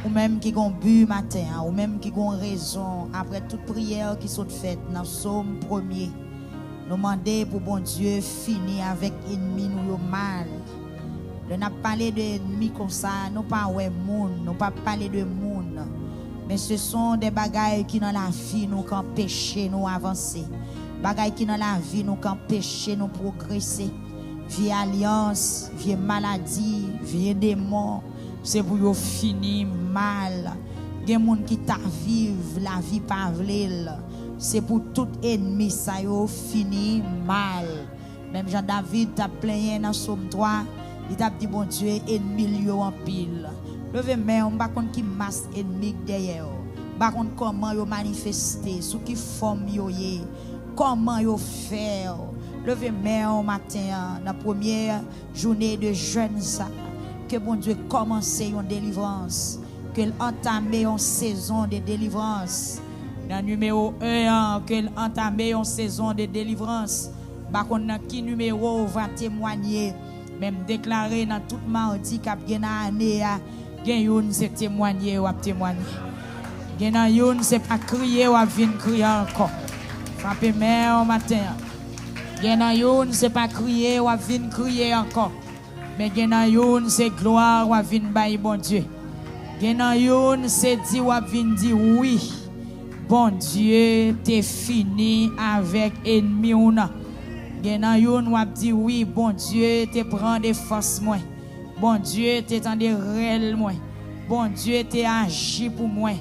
ou même qui ont bu matin, ou même qui ont raison, après toute prière qui sont faites dans le psaume 1er, nous demander pour bon Dieu finir avec ennemi nous mal. Nous n'avons pas parlé d'ennemis comme ça, nous pas ouais monde, nous pas parler de monde. Mais ce sont des bagailles qui dans la vie nous empêchent nous avancer. Bagailles qui dans la vie nous empêchent nous progresser. Vie alliance, vie maladie, vie démon, c'est pour yo finir mal. Des gens qui t'a vivre la vie pas vle. C'est pour tout ennemi ça yo fini mal. Même Jean David t'a plaigné dans Psaume 3, il t'a dit bon Dieu ennemi yo en pile. Levez main, on pas contre qui masse ennemi derrière. Pas contre comment yo manifester, sous qui forme yo yé, comment yo faire. Levez main au matin, la première journée de jeûne ça, que bon Dieu commence une délivrance, qu'il entame une saison de délivrance. Dans numéro 1, qu'il entame une saison de délivrance. Par contre, qui numéro va témoigner, même déclarer dans toute mardi cap gena année, gen youn c'est témoigner ou témoigner. Gen youn c'est pas crier ou venir crier encore. Frappez main au matin. Gen youn c'est pas crier ou venir crier encore. Mais gen youn c'est gloire ou venir bailler bon Dieu. Gen youn c'est dit ou venir dire oui. Bon Dieu, t'es fini avec ennemi ou non. Gen youn ou dit oui, bon Dieu, t'es prend des forces moi. Bon Dieu, t'es tendé réel moi. Bon Dieu, t'es agi pour moi.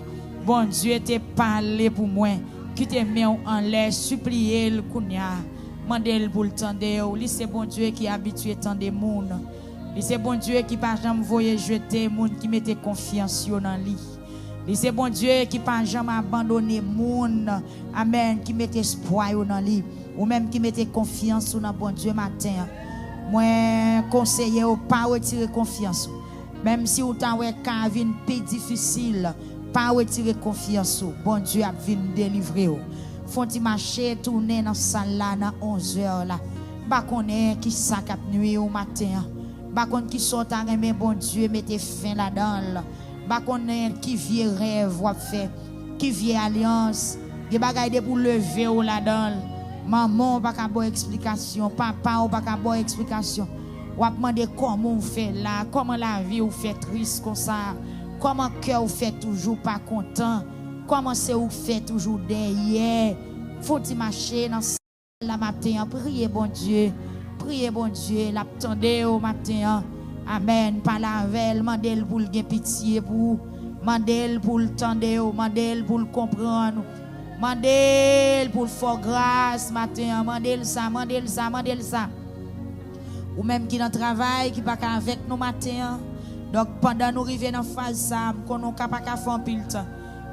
Bon Dieu, t'es parlé pour moi. Qui te met en l'air, supplier le kounya. Mandel pour le tendre. Lui c'est bon Dieu qui habitué tant de monde. Lui c'est bon Dieu qui pas jamais voyer jeter monde qui mettait confiance dans lui. Lui c'est bon Dieu qui pas jamais abandonner monde. Amen, qui mettait espoir dans lui ou même qui mettait confiance dans bon Dieu matin. Moi conseiller ou pas retirer confiance. Même si ou ta ouais ka vinn plus difficile, pas retirer confiance. Bon Dieu a vinn délivrer. Font ti marcher tourner dans salle là dans 11h là. Ba connait qui ça cap nuit au matin. Ba connait qui sort à remet bon Dieu mettez fin là-dedans. Ba connait qui vieux rêve ou fait, qui vieux alliance, des bagaille de pour lever ou là-dedans. Maman pas ka bonne explication, papa ou pas ka bonne explication. Ou demander comment on fait là, comment la vie ou fait triste comme ça, comment cœur ou fait toujours pas content, comment c'est ou fait toujours derrière. Faut-il marcher dans la matin, prier bon Dieu, l'attendez au matin. Amen, par la veille, mandel pour le pitié pour, mandel pour le tendre, mandel pour le comprendre. Mandel pour faire grâce matin, mandel ça. Ou même qui dans travail qui pas avec nous matin. Donc pendant nous arriver dans phase ça, qu'on nous pas faire pile temps.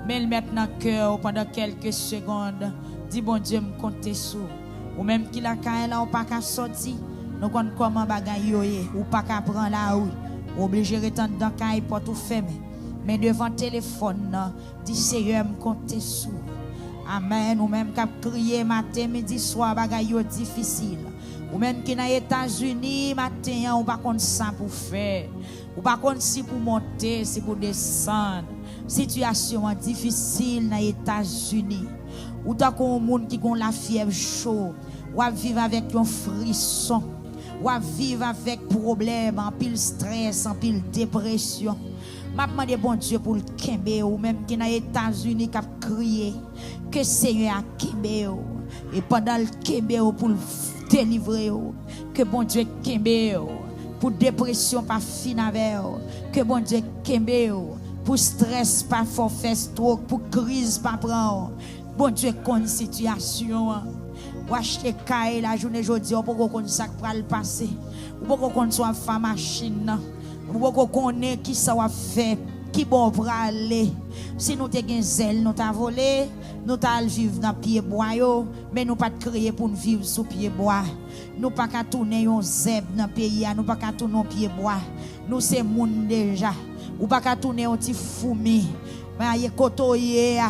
Mais le mettre dans cœur pendant quelques secondes. Dis bon Dieu me compter sur. Ou même qui la caille là ou pas qu'à sortir. Nous connaissons comment bagaille yoye ou pas qu'à prendre la rue. Obligé rester dans caille porte ou fermé. Mais devant téléphone, dis Seigneur me compter sur. Amen. Ou même qu'à crier matin, midi, soir, bagaille difficile. Ou même qui dans les États-Unis, matin, ou pas contre ça pour faire. Ou pas contre si pour monter, si pour descendre. Situation difficile dans les États-Unis. Ou t'as un monde qui a la fièvre chaude. Ou à vivre avec un frisson. Ou à vivre avec problème, en pile stress, en pile dépression. Je demande bon Dieu pour le Kembe ou même qui dans les États-Unis qui a crié que Seigneur a Kembe et pendant le Kembe pour le délivrer que bon Dieu Kembe pour dépression pas fin avec que bon Dieu Kembe pour stress pas forfait stroke pour crise pas prendre bon Dieu connaît situation ou acheter caille la journée jodi ou pour qu'on ça pour le passer ou pour qu'on soit femme machine. Vous connaissez qui ça va faire, qui bon pour aller. Si nous avons zèle, nous avons volé, nous avons vivre dans pied bois, mais nous pas créer pour vivre sous pied bois. Nous pas qu'à tourner un zèbre dans le pays, nous pas qu'à tourner un pied bois. Nous c'est monde déjà. Ou pas qu'à tourner un petit fourmi. Mais y kotoye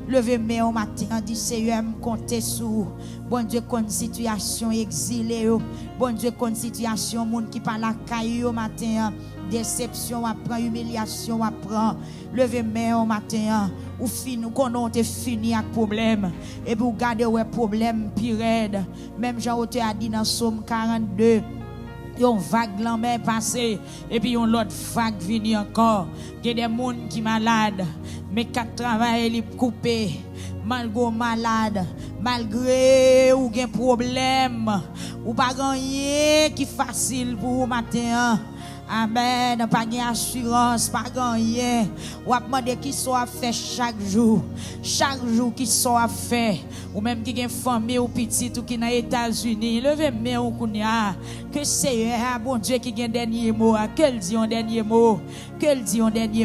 Levez main au matin, dit Seigneur, me compter sur. Bon Dieu, kon situation exilé. Bon Dieu, kon situation monde qui par la caille au matin. Déception apprend, humiliation apprend. Levez main au matin. Ou fin, qu'on te fini avec problème. Et puis, regardez ouais problème pire. Même Jean-Ote a dit dans Somme 42. Yon vague l'en passé et puis yon l'autre vague vini encore. Il y a des gens qui malades, mais quatre travail li coupé, malgré malade, malgré ou gen problème, ou pas gagner qui facile pour vous matin. Amen, pas de assurance, pas gagner. Ou a demandé qui soit fait chaque jour qui soit fait. Ou même qui a une famille ou petite ou qui dans les États-Unis, levez main ou kounya. Que Seigneur, bon Dieu qui a un dernier mot, qu'elle dit un dernier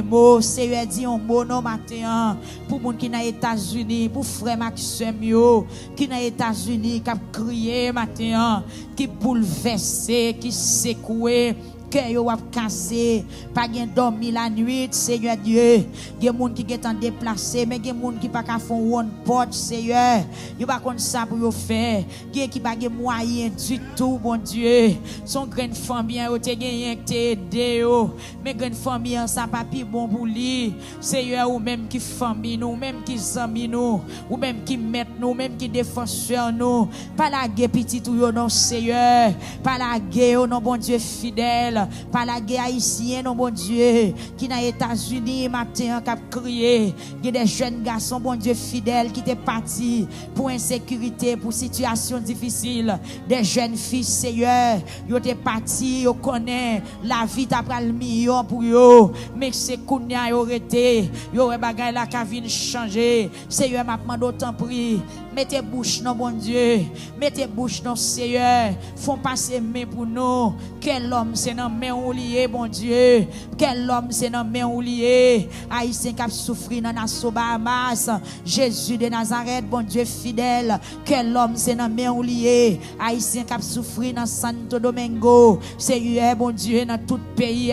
mot, Seigneur dit un mot non matin pour moun qui dans les États-Unis, pour frère Maxime yo, qui dans les États-Unis qui a crié matin, qui bouleversé, qui secoué. Que yo a cassé, pas gen dormi la nuit, Seigneur Dieu. Gen moun qui est en déplacé, mais gen moun qui pas ka fon one pot, Seigneur. Yo pas kon ça pour yo faire. Gen qui pas gen moyen du tout, bon Dieu. Son grande famille yo te gen te aider yo. Mais grande famille ça pas pi bon pour lui. Seigneur ou même qui famille nous, même qui zami nous, ou même qui maître nous, même qui défenseur nous. Pas la guerre petit ou yo non Seigneur. Pas la guerre non bon Dieu fidèle. Par la guerre haïtienne, non bon Dieu, qui dans les États-Unis matin qui a crié, il y a des jeunes garçons, bon Dieu fidèles, qui étaient partis pour insécurité, pour situation difficile, des jeunes filles, Seigneur, ils étaient partis, ils connaissent la vie d'après le million pour eux, mais c'est qu'on y a arrêté, ils ont bagay la cavine changé, Seigneur m'a demandé autant pris. Mettez bouche non bon Dieu, mettez bouche non Seigneur, font passer main pour nous. Quel homme c'est dans main ou lié bon Dieu, quel homme c'est dans main ou lié. Haïtien qui a souffert dans Nassau Bahamas, Jésus de Nazareth bon Dieu fidèle, quel homme c'est dans main ou lié. Haïtien qui a souffert dans Santo Domingo, Seigneur bon Dieu dans tout pays,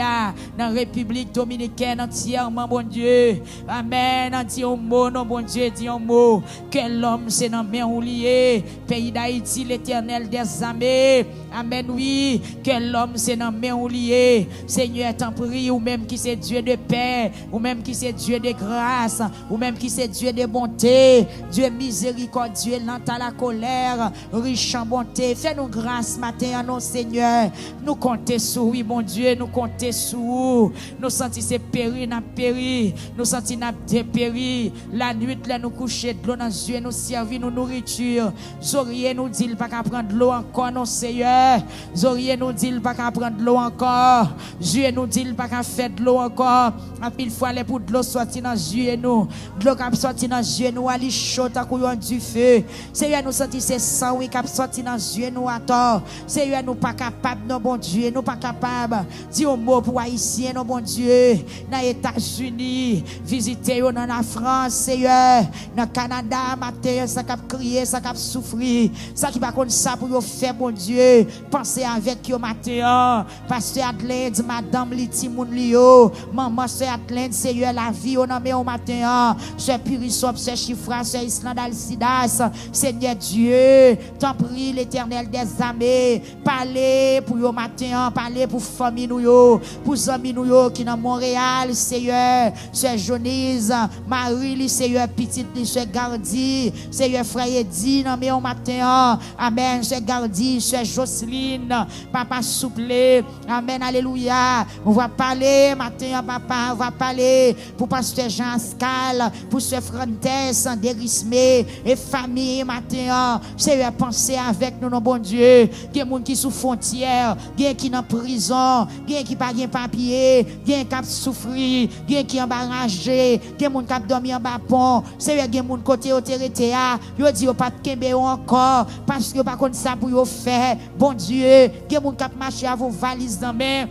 dans République Dominicaine entièrement bon Dieu. Amen, dit un mot non bon Dieu, dit un mot. Quel homme c'est dans main ou lié, pays d'Haïti, l'Éternel des armées. Amen, oui, que l'homme c'est dans main ou lié. Seigneur, t'en prie, ou même qui c'est Dieu de paix, ou même qui c'est Dieu de grâce, ou même qui c'est Dieu de bonté, Dieu miséricordieux, lent à la colère, riche en bonté. Fais-nous grâce matin à nos Seigneur. Nous comptons sur oui, bon Dieu, nous comptons sur vous. Nous sentons c'est péri, n'a péri, nous sentons n'a dépéri. La nuit, là, nous coucher de l'eau dans les yeux, nous servir, nous nourriture. Zorier nous dit, pas qu'à prendre de l'eau encore, non Seigneur. Zorier nous dit, pas qu'à prendre de l'eau encore. Dieu nous dit, pas qu'à faire de l'eau encore. À pile fois, les pour de l'eau sortir dans les yeux, nous. De l'eau qui sortir dans les yeux, nous, aller chaud, à couillon du feu. Seigneur, nous sentons c'est sang, oui, qui sortir dans les yeux, nous, à tort. Seigneur, nous pas capables, non, bon Dieu, nous pas capables. Dis un mot pour Haïtiens, non, bon Dieu. Dans les États-Unis, visiter, dans la France, Seigneur. Dans le Canada, matin, ça qui a crié, ça qui a souffert. Ça qui va contre ça pour faire, bon Dieu. Pensez avec yo matin. Pasteur Adelaide, Madame Litimoun Lio. Maman, Sœur Adelaide, Seigneur, la vie, on en met au matin. Sœur Purisop, Sœur Chifra, Sœur Island Alcidas. Seigneur Dieu, t'en prie, l'Éternel des armées. Parlez pour yo matin, parlez pour famille nous yo, pour amis nous yo qui dans Montréal, Seigneur. Sœur Jonise, Marie, Seigneur, petite, Sœur Gardi, Seigneur, frère Eddy, non mais au matin. Amen, Sœur Gardi, Sœur Jocelyne, Papa souple. Amen, alléluia. On va parler matin, papa, on va parler pour Pasteur Jean Ascal, pour Sœur Frantes, Dérismé et famille matin. Seigneur, pensez avec nous, non bon Dieu. Il y a des gens qui sont sous frontière, il y a qui sont en prison, il y a qui pas de papier, il y a qui souffert, il y a qui embarrassé, il y a des gens qui dormi en bas pont. Seigneur, il y a des gens côté autorité, ils disent pas de kembe encore parce que pas comme ça pour faire. Bon Dieu, il y a des gens qui marchent à vos valises dans main.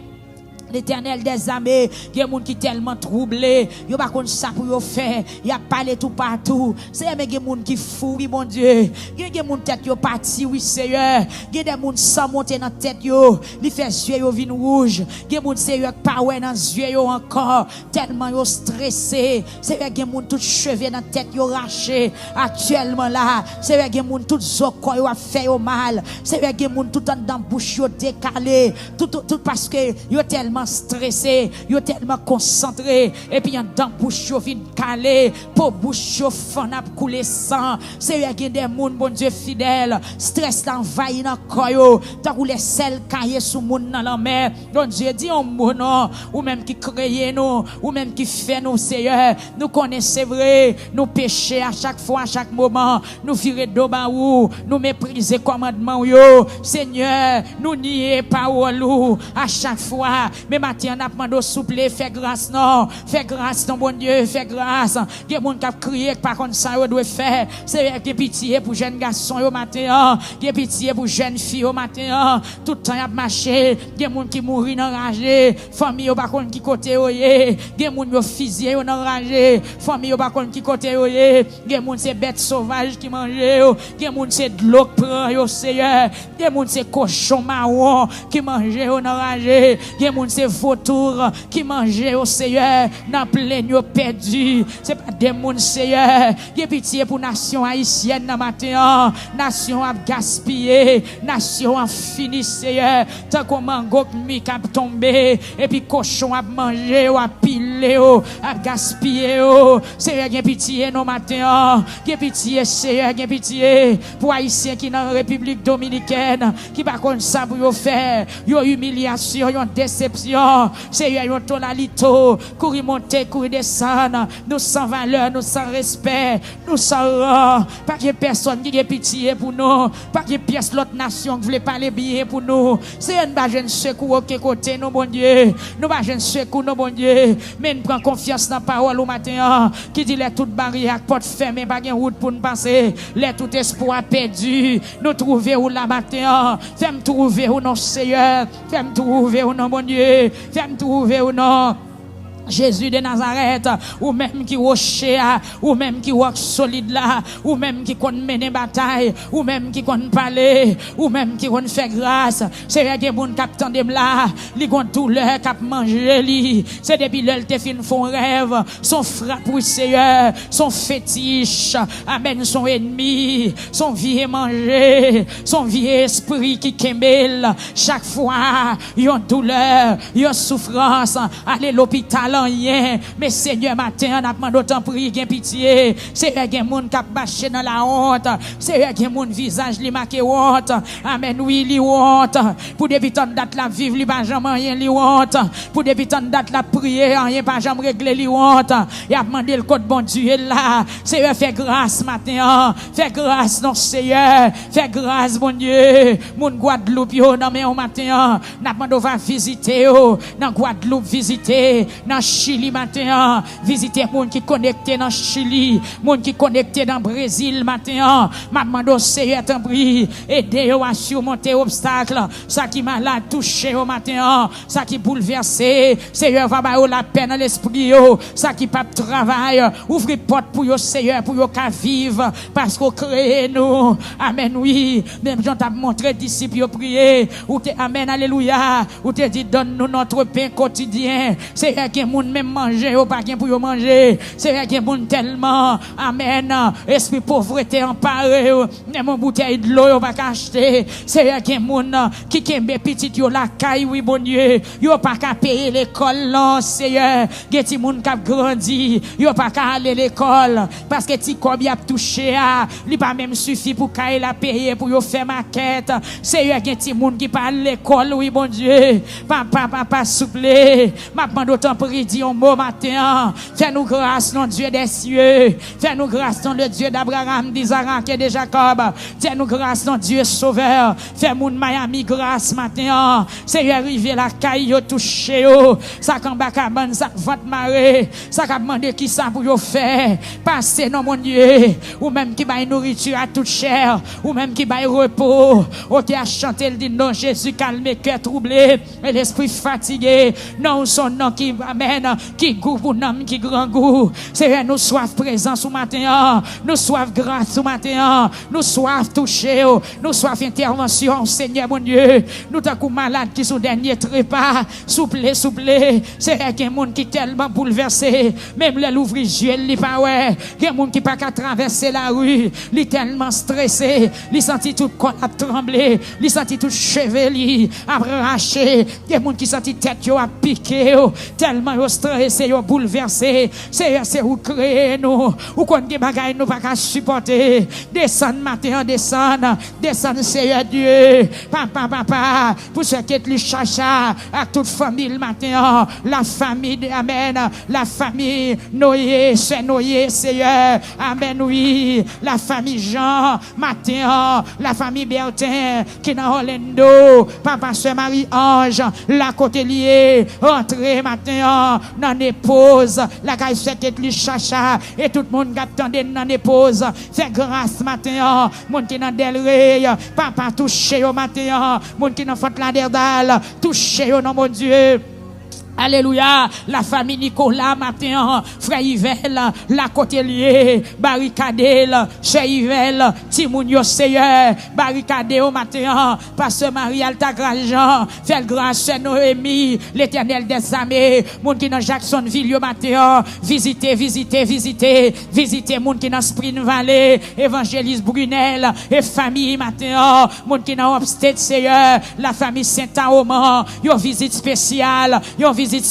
L'Éternel des armées, il y a des gens qui sont tellement troublés, il n'y a pas de ça pour faire, il y a parlé tout partout. C'est des gens qui fou, oui, mon Dieu. Il y a des gens qui sont partis, oui, Seigneur. Il y a des gens qui sont montés dans la tête, ils font les yeux vin rouge. Il y a des gens qui sont pas ouais dans les yeux encore, tellement ils sont stressés. C'est des gens qui sont tous cheveux dans la tête, ils sont rachés. Actuellement là, c'est des gens qui sont tous ils ont fait mal. C'est des gens qui sont tout dans la bouche, décalés. Tout parce que ils sont tellement stressé, yo tellement concentré et puis en dans bouche yo vinn calé pour bouche yo fan a couler sang. C'est y a des monde bon Dieu fidèle, stress l'envahit dans corps yo, tant ou les sel caillé sous monde dans la mer. Bon Dieu dit on non ou même qui créé nous ou même qui fait nous Seigneur, nous connaissons vrai, nous pécher à chaque fois à chaque moment, nous virer do ba ou, nous mépriser commandement yo. Seigneur, nous nier parole ou à chaque fois. Mais matin, on a demandé souple, fais grâce, non. Fais grâce, non, bon Dieu, fais grâce. Il y a des gens qui ont crié, par contre, ça, on doit faire. C'est qu'il pitié pour jeunes garçons au matin. Il y a pitié pour jeunes filles au matin. Tout le temps, il y a marché. Il y a des gens qui mourent enragés. Famille, par contre, qui côté, il y a des gens qui fusillés, enragés. Famille, par contre, qui côté, il y a des gens qui bêtes sauvages qui mangent. Il y a des gens qui de l'eau qui prennent, Seigneur. Il y a des gens qui cochons marrons qui mangent, enragés. Il y a des gens qui vautours qui mangeaient au Seigneur dans plein perdu. C'est pas des gens Seigneur. Il y a pitié pour nation haïtienne dans matin. Nation a gaspillé, nation a fini Seigneur. Tant qu'on mango mi cap tombé et puis cochon a mangé ou a pilé ou a gaspillé ou. Seigneur, il y a pitié nos matin. Il y a pitié Seigneur, il y a pitié pour haïtiens qui dans la République dominicaine qui pas comme ça pour faire. Yo humiliation, yo déception. Seigneur, yon tonalito, courir monter, courir descendre, nous sans valeur, nous sans respect, nous sans rang. Pas que personne qui ait pitié pour nous, pas que pièce l'autre nation qui voulait parler bien pour nous. C'est un bagage secours au côté, nous, bon Dieu. Nous bagage secours, nous, bon Dieu. Mais nous prenons confiance dans la parole au matin, qui dit les toutes barrières, portes fermées, pas de route pour nous passer, les tout espoir perdu. Nous trouver où la matin, fais-moi trouver où non, Seigneur, fais-moi trouver où non, bon Dieu. Fais-moi trouver ou non. Jésus de Nazareth, ou même qui rocher, ou même qui rock solide là, ou même qui compte mener bataille, ou même qui compte parler, ou même qui compte faire grâce. C'est vrai que mon capitaine de là, li compte douleur cap manger li. C'est depuis l'heure te fin font rêve, son frappe pour Seigneur, son fétiche, amen son ennemi, son vieux manger, son vieux esprit qui kembel. Chaque fois, yon douleur, yon souffrance, aller l'hôpital rien, mais Seigneur matin on a demandé autant prier gain pitié. C'est vrai qu'il monde qui a bâché dans la honte, c'est vrai qu'il monde visage li marqué honte. Amen oui li honte. Pour depuis tant date la vivre li pas jamais rien li honte. Pour depuis tant date la prier rien pas jamais régler li honte. Il a demandé le code bon Dieu là. Seigneur fais grâce matin, fais grâce non Seigneur, fais grâce bon Dieu. Moun Guadeloupe yo dans mais au matin n'a demandé va visiter yo dans Guadeloupe visiter dans Chili matin, visiter monde qui connecté dans Chili, monde qui connecté dans Brésil matin. M'a demandé Seigneur t'en prie, aider à surmonter obstacle, ça qui malade touché au matin, ça qui bouleversé, Seigneur va ba la peine dans l'esprit yo, ça qui pas travail, ouvrir porte pour yo Seigneur pour yo ka vivre parce qu'on crée nous. Amen oui, même Jean t'a montré disciples yo prier, ou te amen alléluia, ou te dit donne-nous notre pain quotidien. Seigneur qui moun même manger ou pas gen pour yo manger. C'est vrai que moun tellement amen esprit pauvreté emparé même une bouteille de l'eau yo pas acheter. C'est vrai que moun qui kembe petit yo la caille oui bon Dieu yo pas ka payer l'école là Seigneur. Gen ti moun k'ap grandi yo pas ka aller l'école parce que ti kob y a touché a li pas même suffit pour ka la payer pour yo faire maquette. Seigneur gen ti moun qui pas l'école oui bon Dieu papa souple m'a demandé autant prier li dit un mot matin. Fais-nous grâce, non Dieu des cieux. Fais-nous grâce, non le Dieu d'Abraham, d'Isaac et de Jacob. Fais-nous grâce, non Dieu sauveur. Fais-nous Miami grâce matin. Seigneur, arrivé la caille, touché, ça quand bakaban, ça votre marée, ça qu'a demandé qui ça pour yo faire. Passez, non mon Dieu. Ou même qui baille nourriture à toute chair. Ou même qui baille repos. Ou qui a chanté le dit non, Jésus calme, cœur troublé, et l'esprit fatigué. Non, son nom qui amène, qui goût pour nom, qui grand goût. Seigneur, nous soif présent ce matin. Nous soif grâce ce matin. Nous soif touché. Nous soif intervention, Seigneur mon Dieu. Nous t'avons malades qui sont dernier trépas. Souple. C'est qu'il y a des gens qui sont tellement bouleversés. Même l'ouvrir yeux, il pas ouais. Il y a des gens qui pas qu'à traverser la rue. Il est tellement stressé. Il senti tout corps à trembler. Il senti tout chevelu à arracher. Il y a des gens qui senti tête à piquer. Tellement stressé, bouleversé. C'est où créer nous. Ou qu'on des bagailles nous pas qu'à supporter. Descendre matin, descendre, Seigneur Dieu. Papa, pour ceux qui est chacha, à toute famille le matin, la famille de Amen, la famille Noé, c'est Noé, Seigneur, Amen, oui, la famille Jean, matin, la famille Bertin, qui est dans Orlando, papa, soeur Marie-Ange, la côté liée, rentrez matin, dans les pauses, la caille fait être chacha, et tout le monde qui attend dans les pauses, fait grâce matin, mon qui dans Delray, papa, touché au matin, mon qui dans Fort Lauderdale, touché au nom mon Dieu. Alléluia, la famille Nicolas matin, frère Yvel, la Côtelier, barricadel, chez Yvel, Timounio Seigneur, barricadé au matin, pasteur Marie Alta Grandjean, fait grâce chez Noémie, l'éternel des armées, moun qui dans Jacksonville au matin, visitez, moun qui dans Spring Valley, évangéliste Brunel, et famille matin, moun qui dans Upstate Seigneur, la famille Saint-Aoman, yo visite spéciale, visite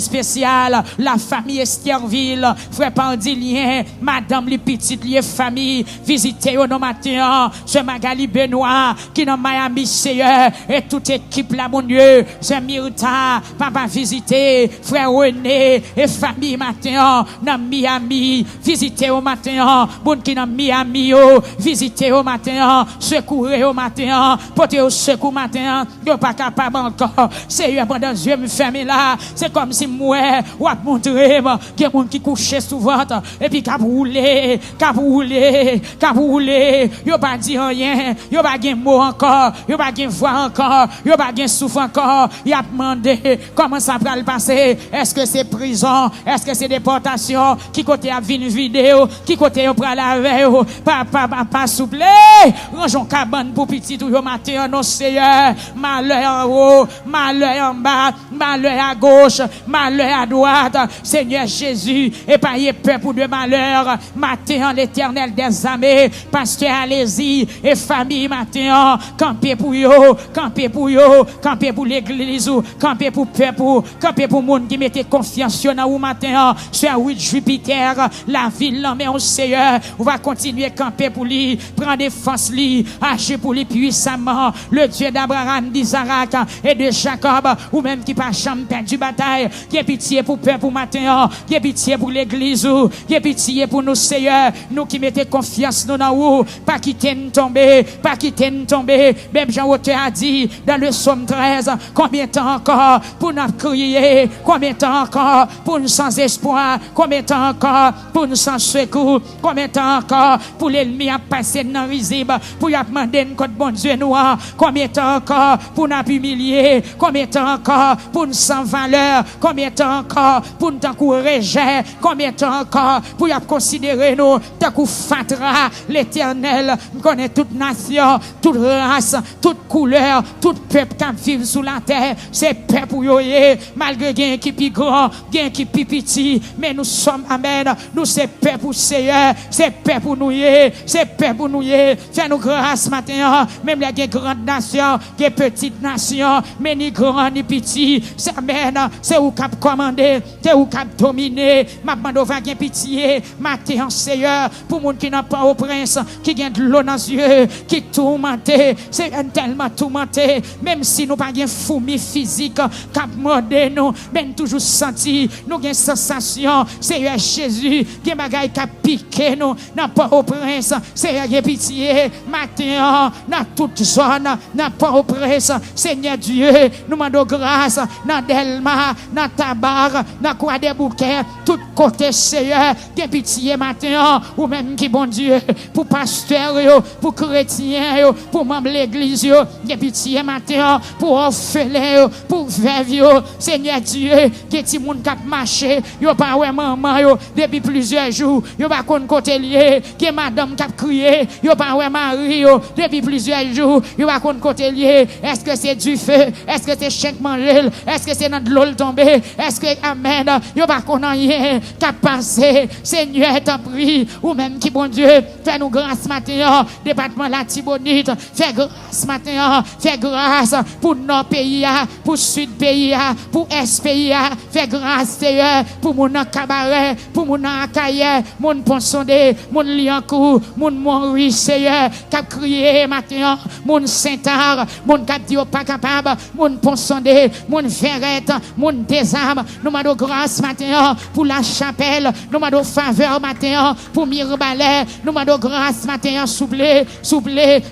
spéciale, la famille Estherville, frère Pandilien, madame les petites liées famille, visitez au nom matin, ce Magali Benoît, qui dans Miami, Seigneur, et toute équipe là, mon Dieu, c'est Myrta, papa visitez, frère René, et famille matin, dans Miami, visitez au matin, bon qui dans Miami, visitez au matin, secourez au matin, portez au secours matin, yo pas capable encore, Seigneur, pendant Dieu me ferme là, c'est comme si moi, ou a montré, qu'il y a des gens qui couchent souvent, et puis cap rouler, yo pas dit rien, yo pas gen mot encore, yo pas gen voix encore, yo pas gen souffle encore, y a demandé comment ça va le passer, est-ce que c'est prison, est-ce que c'est déportation, qui côté a vu une vidéo, qui côté on prend la veille, papa souple, rangeons cabane pour petit tout yo matin, non Seigneur, malheur en haut, malheur en bas, malheur à gauche, malheur à droite, Seigneur Jésus, épargnez peuple de malheur, matin l'éternel des armées, pasteur allez-y, et famille matin, campez pour l'église, campez pour peuple, campez pour monde qui mettez confiance dans vous matin, sur 8 Jupiter, la ville là, mais on Seigneur, on va continuer camper pour lui, prendre défense lui, agir pour lui puissamment, le Dieu d'Abraham, d'Isaac et de Jacob, ou même qui pas jamais perdu bataille, qui est pitié pour peuple pour matin, qui est pitié pour l'église, qui est pitié pour nous Seigneur, nous qui mettez confiance nous dans vous, pas quitter nous tomber, même Jean Auteur a dit dans le psaume 13, combien de temps encore pour nous crier, combien de temps encore pour nous sans espoir, combien de temps encore pour nous sans secours, combien de temps encore pour l'ennemi à passer dans visible, pour y demander notre bon Dieu noir, combien de temps encore pour nous humilier, combien de temps encore pour nous sans valeur, combien de temps encore pour nous encourager, combien de temps encore pour y considérer nous tant qu'on fatra l'éternel, connaît toute nation, toute race, toute couleur, tout peuple qui vit sous la terre, c'est peuple pour yoye, malgré gain qui plus grand, gain qui plus petit, mais nous sommes, amen, nous c'est peuple pour Seigneur, c'est peuple pour nous, c'est peuple pour nous, fais-nous grâce matin, même les grandes nations, les petites nations, mais ni grands ni petits, oui, c'est amen, c'est où cap commander, c'est où cap dominer, ma bande va gain pitié, matin Seigneur, pour moun qui n'a pas au prince, qui gagne de l'eau dans les yeux, qui tourmenté, c'est tellement tourmenté, même si nous pas gain fourmi physique, cap mordé nous, mais toujours senti, nous gain sensation, Seigneur Jésus, qui bagaille cap piqué nous, n'a pas au prince, Seigneur gain pitié, matin, dans toute zone, n'a pas au prince, Seigneur Dieu, nous demandons grâce, dans Delma, dans Tabar, dans Croix des Bouquets, tout côté Seigneur, gain pitié matin, ou même qui bon Dieu, pour pasteur, pour chrétien, pour membre l'église, gain pitié matin, pour orphelin, pour veuve, Seigneur Dieu, qui ti moun k'ap marché, yo pas ouais maman yo depuis plusieurs jours, yo pas kon côté lié, qui madame k'ap crié, yo pas ouais mari yo depuis plusieurs jours, yo pas kon côté lié, est-ce que c'est du feu, est-ce que c'est chèque manger, est-ce que c'est dans de l'eau tombée, est-ce que amen, yo pas kon rien qu'a passé, Seigneur t'en prie, ou même qui bon Dieu, fais nous grâce matin, département la Tibonite, fais grâce matin, fais grâce pour nos pays, pour sud pays, pour est pays, fais grâce Seigneur pour mon cabaret, pour mon Akaye, mon Ponsondé, mon Liancourt, mon Montri Seigneur, qui a crié matin, mon Saint-Ar, mon cap dit pas capable, mon Ponsondé, mon Verrette, mon Désarme, nous m'adons grâce matin pour la chapelle, nous m'adons faveur matin pour Mirbalais, nous m'adons grâce matin soublé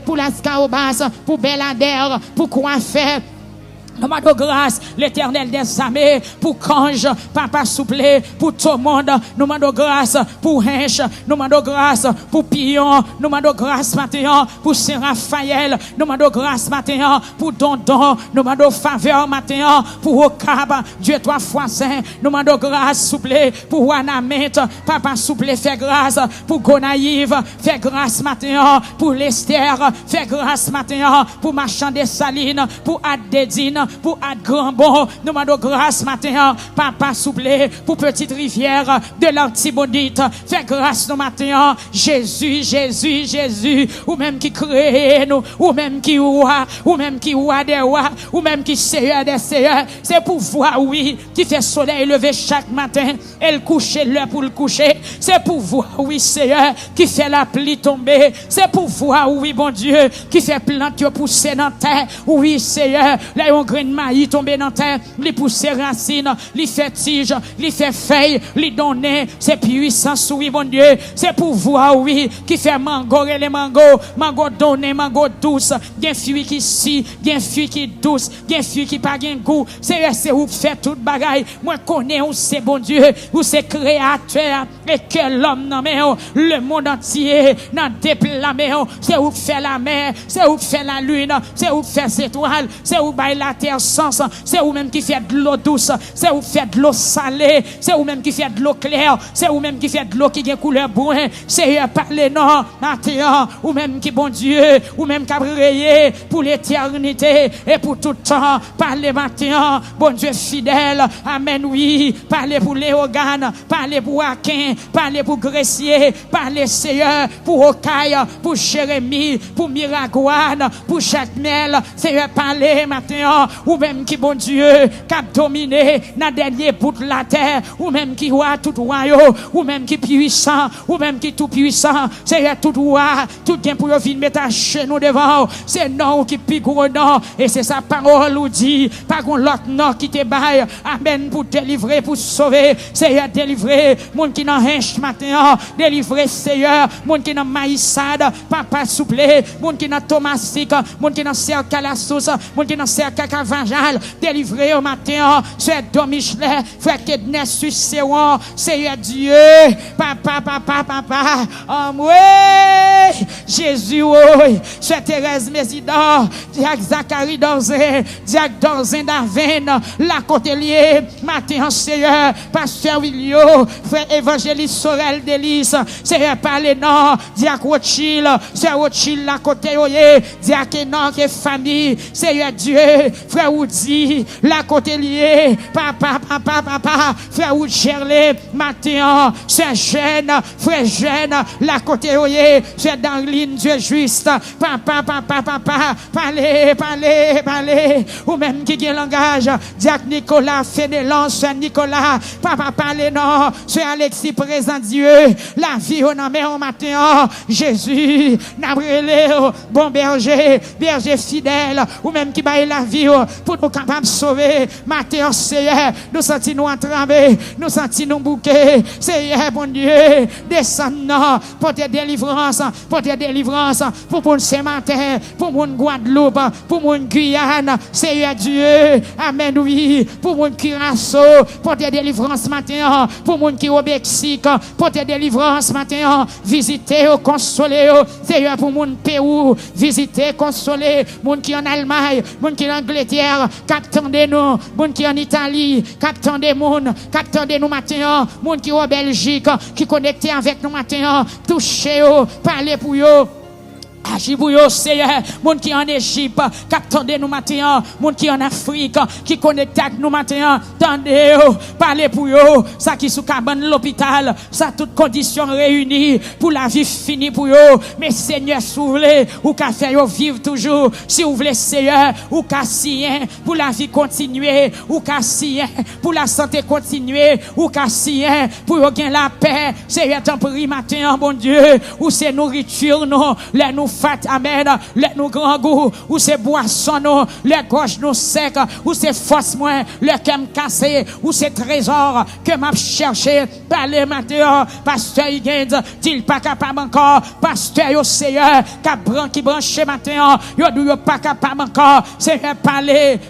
pour la Scaobas, pour Belader, pour Coiffeur. Nous demandons grâce, l'Éternel des armées, pour Cange, Papa Souplé, pour tout le monde. Nous demandons grâce pour Hinch, nous demandons grâce pour Pillon, nous demandons grâce matin pour Saint-Raphaël, nous demandons grâce matin pour Dondon, nous demandons faveur matin pour Okab, Dieu 3 fois saint. Nous demandons grâce Souplé pour Wanamit, Papa Souplé, fait grâce pour Gonaïve, fait grâce matin pour Lester, fait grâce matin pour Marchand des Salines, pour Adédine, pour Ad Grandbon, nous demandons grâce matin, Papa Souplé, pour Petite Rivière de l'Antibonite, fais grâce nous matin, Jésus, Jésus, Jésus, ou même qui crée nous, ou même qui roi, ou même qui roi des rois, ou même qui seigneur des seigneurs, c'est pour voir, oui, qui fait soleil lever chaque matin, et le coucher l'heure pour le coucher, c'est pour voir, oui, Seigneur, qui fait la pluie tomber, c'est pour voir, oui, bon Dieu, qui fait plante pousser dans terre, oui, Seigneur, là, on grain de maïs tomber dans terre, li pousser racines, li fait tige, li fait feuille, li donner, c'est puissant, oui, bon Dieu, c'est pour voir, oui, qui fait mango et les mango donné, mango douce, gen fruit qui si, gen fruit qui douce, gen fruit qui pas gen goût, c'est où fait toute bagaille, moi connais où c'est bon Dieu, où c'est créateur, et que l'homme non mais le monde entier, n'a déplamé, c'est où fait la mer, c'est où fait la lune, c'est où fait les étoiles, c'est où baille la terre sens, c'est où même qui fait de l'eau douce, c'est où fait de l'eau salée, c'est où même qui fait de l'eau claire, c'est où même qui fait de l'eau qui a couleur brun, c'est parler non, matin, ou même qui bon Dieu, ou même qui a brillé pour l'éternité et pour tout temps, parler matin, bon Dieu fidèle, amen oui, parler pour Léogane, parler pour Akin, parler pour Gressier, parler Seigneur, pour Okaï, pour Jérémie, pour Miragouane, pour Jacmel, Seigneur, parler matin, ou même qui bon Dieu, qui a dominé dans le dernier bout de la terre, ou même qui roi tout royaume, ou même qui puissant, ou même qui tout puissant, Seigneur, tout roi, tout bien pour venir mettre à chez nous devant, c'est non qui pique gros non, et c'est sa parole ou dit, pas qu'on l'autre non qui te baille, amen, pour délivrer, pour sauver, Seigneur, délivrer, moun qui n'a hinch matin, délivrer, Seigneur, moun qui n'a maïsade, Papa Souplé, moun qui n'a Thomastique, moun qui n'a cercle à la sauce, moun qui n'a cercle à Cavanjal, délivrer au matin, Seigneur Domichelet, frère Kednes, Sucéon, Seigneur Dieu, Papa, ouais, Jésus, ouais, Seigneur Thérèse Mésidor, Diac Zachary Dorzin, Diac Dorzin d'Avenne, la Côtelier, matin, Seigneur, Pasteur Willio, frère évangéliste, Délice, Sorel, Délice, Seigneur, parlez non, Diak Rothschild, Seigneur Rothschild, la côté, oye, Diak non, que famille, Seigneur Dieu, frère Woody, la côté lié, papa, frère Wood Shirley, Mathéon, Seigneur Jeune, frère Jeune, la côté, oye, Seigneur Darlene, Dieu juste, papa, parlez, ou même qui a langage, Diak Nicolas, Fénélon, Seigneur Nicolas, papa, parlez non, Seigneur Alexis, présent Dieu, la vie au nom au matin, Jésus, n'abrélé, bon berger fidèle, ou même qui baille la vie pour nous capables de sauver, matin, Seigneur, nous sentons nous entraver, nous sentons nous bouquer, Seigneur, bon Dieu, descends-nous pour tes délivrances, pour mon Saint-Martin, pour mon Guadeloupe, pour mon Guyane, Seigneur Dieu, amen, oui, pour mon Curaçao, pour tes délivrances matin, pour mon qui au Mexique, pour tes délivrances matin, visiter, consoler, Seigneur, pour mon Pérou, visiter, consoler, mon qui en Allemagne, mon qui en Angleterre, captez-nous, mon qui en Italie, captez-nous matin, mon qui en Belgique, qui connecté avec nous matin, touchez-vous, parlez pour eux. Agis pour eux, Seigneur, moun qui en Égypte, captez nous matin, moun qui en Afrique, qui connecte avec nous matin, tendez, parlez pour eux, ça qui sous cabane l'hôpital, ça toutes conditions réunies pour la vie finie pour eux, mais Seigneur, si vous voulez, ou qu'à faire vivre toujours, si vous voulez, Seigneur, ou qu'à sien, pour la vie continuer, ou qu'à sien, pour la santé continuer, ou qu'à sien, pour gagner la paix, Seigneur, t'en prie matin, bon Dieu, ou c'est nourriture, non, les nous fat, amen, les nous grand goût, ou c'est boisson, non, les gorges nous sec, ou c'est force moins, le cœur cassé, ou c'est trésor que m'a cherché, parler matin, pasteur Higgins, t'il pas capable encore, pasteur yo Seigneur, qui branche matin, yo pas capable encore, Seigneur, parler,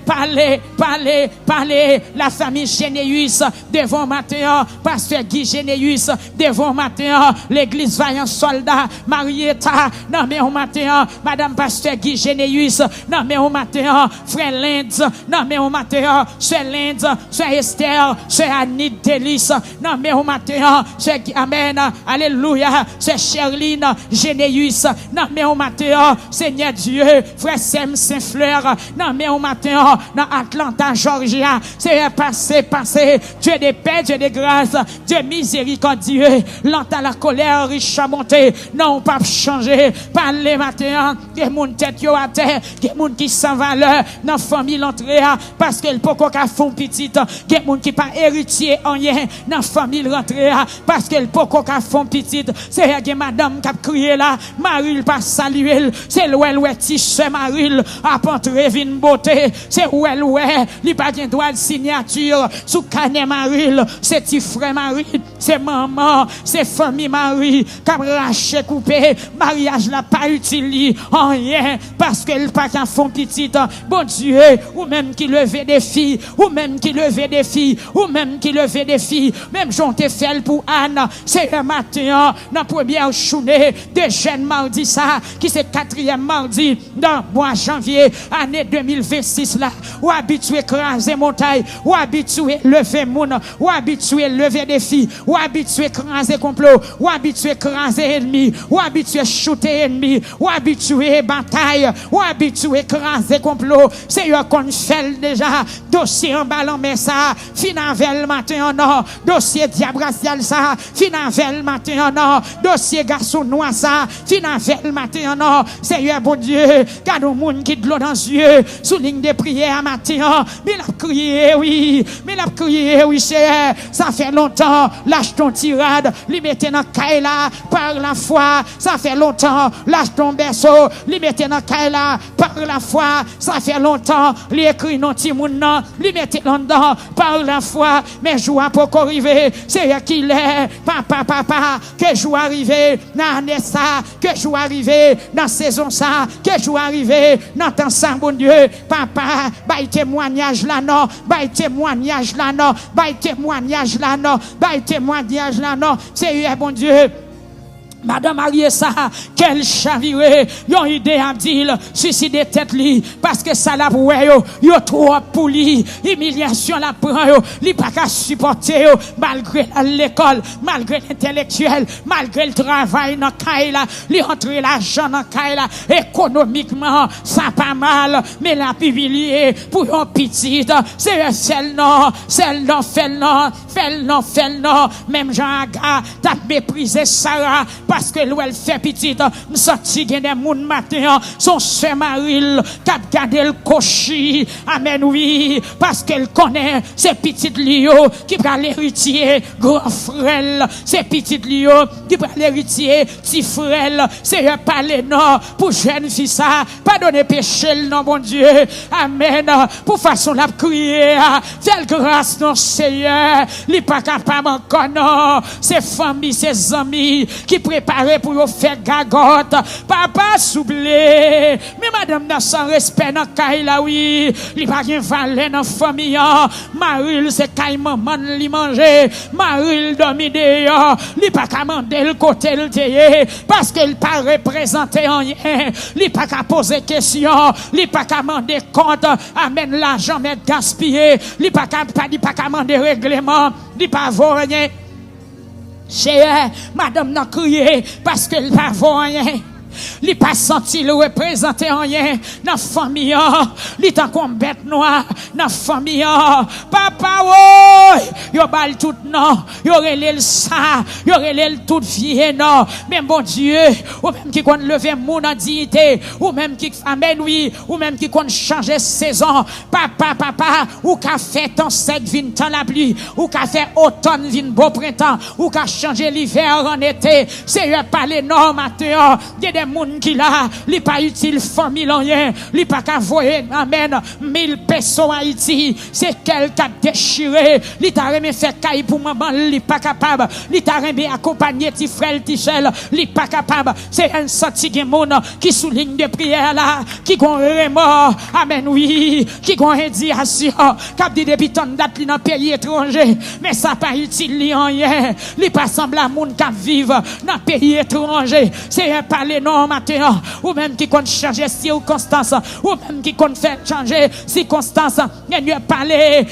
la famille Généus, devant matin, pasteur Guy Généus, devant matin, l'église vaillant soldat, Marietta, non mais au matin, madame pasteur Guy Généus, non mais au matin, frère Linds, non mais au matin, sœur Linds, sœur Esther, sœur Annie Délice, non mais au matin, sœur amen, alléluia, sœur Sherline Généus, non mais au matin, Seigneur Dieu, frère Sem Saint-Fleur, non mais au matin, dans Atlanta, Georgia, c'est passé, Dieu de paix, Dieu de grâce, Dieu miséricordieux, lent à la colère, riche à monter, non pas changer, parler matin, que mon tête yo à terre, que mon qui sans valeur, dans famille l'entrée, parce que le poko ka font petite, que mon qui pas héritier en rien, dans famille rentrée, parce que le poko ka font petite, c'est que madame qui a crié là, Marie pas saluer, c'est l'ouel tiche Marie, a pentré vin beauté, c'est ouel, li pas gen droit de signature, sous canet Marie, c'est petit frère Marie, c'est maman, c'est famille Marie, qui a raché coupé, mariage là pas utile en rien, parce que le pas qu'un fond petite, bon Dieu, ou même qui levait des filles, ou même qui levait des filles, même j'en t'ai fait pour Anne, c'est un matin, dans première journée de jeune mardi ça, qui c'est 4e mardi, dans mois janvier, année 2026 là, ou habitué craser montagne, ou habitué lever moun, ou habitué lever des filles, ou habitué craser complot, ou habitué craser ennemi, ou habitué shooter ennemi, ou habitué bataille, ou habitué craser complot, c'est eux qu'on fait déjà, dossier en ballon mais ça, finavel matin non, dossier diabracial ça, finavel matin non, dossier garçon noir ça, finavel matin non, c'est eux bon Dieu, car nous moun qui de l'eau dans les yeux, sous ligne de prière matin, mais la crié oui, c'est ça fait longtemps, lâche ton tirade, li mettez dans Kaila par la foi, ça fait longtemps, lâche ton berceau, li mettez dans Kaila par la foi, ça fait longtemps, li écrit non ti moun nan, li mettez là-dedans par la foi, mais joie pour arriver, c'est qu'il est, papa, que joue arriver dans année ça, que joue arriver dans saison ça, que joue arriver dans temps ça, bon Dieu, papa, bail témoignage là non, bail témoignage là non, c'est bon Dieu. Madame Arié ça, qu'elle chaviré, yon idée à dire, suicider tête li, parce que ça la pour yo trop pour li, humiliation la prend yo, li pas qu'à supporter yo, malgré l'école, malgré l'intellectuel, malgré le travail dans kaila, li entre l'argent dans kaila, économiquement, ça pas mal, mais la publier pour yon petite, c'est celle non, fait le non, même Jean Aga, t'as méprisé Sarah, parce que l'ouel fait petite, m'senti gen des moun matin, son sœur Maril, cap gade le cochi, amen oui, parce qu'elle connaît ces petites lio, qui prend l'héritier, grand frère, ces petites lio, qui prend l'héritier, petit frère, c'est un palais non, pour jeune fille ça, pardonnez péché le nom, bon Dieu, amen, pour façon la crier, telle grâce non Seigneur, li pas capable encore non, ses familles, ses amis, qui préparent pour faire gagote. Papa soublé. Mais madame n'a sans respect dans Kaila oui. Li pas gen valeur dans famille. Maril c'est kay maman li manger. Maril dormi dehors. Li pas ka mander le côté le teye parce qu'il pas représenter rien. Li pas ka poser question. Li pas ka mander compte. Amène l'argent mais gaspiller. Li pas ka mander règlement. Li pas voir rien. Cher, madame n'a crié parce qu'elle n'a pas rien. Li pas senti le représenter rien dans famille, li tant qu'on bête noire dans famille. Papa oh, yo bal tout non, yo relève ça, yo relève tout vie non. Même bon Dieu, ou même qui compte lever mon en dignité, ou même qui amen oui, ou même qui compte changer saison. Papa, ou qu'a fait temps sec vin temps la pluie, ou qu'a fait automne vin beau printemps, ou qu'a changer l'hiver en été. C'est pas les normes matin. Des moun qui là, li pas utile famille rien, li pas qu'à voyer amen 1000 pesos Haïti, c'est quelqu'un déchiré, li t'a remis faire caille pour maman, li pas capable, li t'a remis accompagner ti frère ti chel, li pas capable, c'est un sorti gen moun qui souligne de prière là, qui gon remords, amen oui, qui gon indignation, cap dit depuis tant date li dans pays étranger, mais ça pas utile li rien, li pas semble à moun qui vivre dans pays étranger, c'est parler non matin, ou même qui compte changer circonstance, ou même qui compte faire changer circonstance, et parler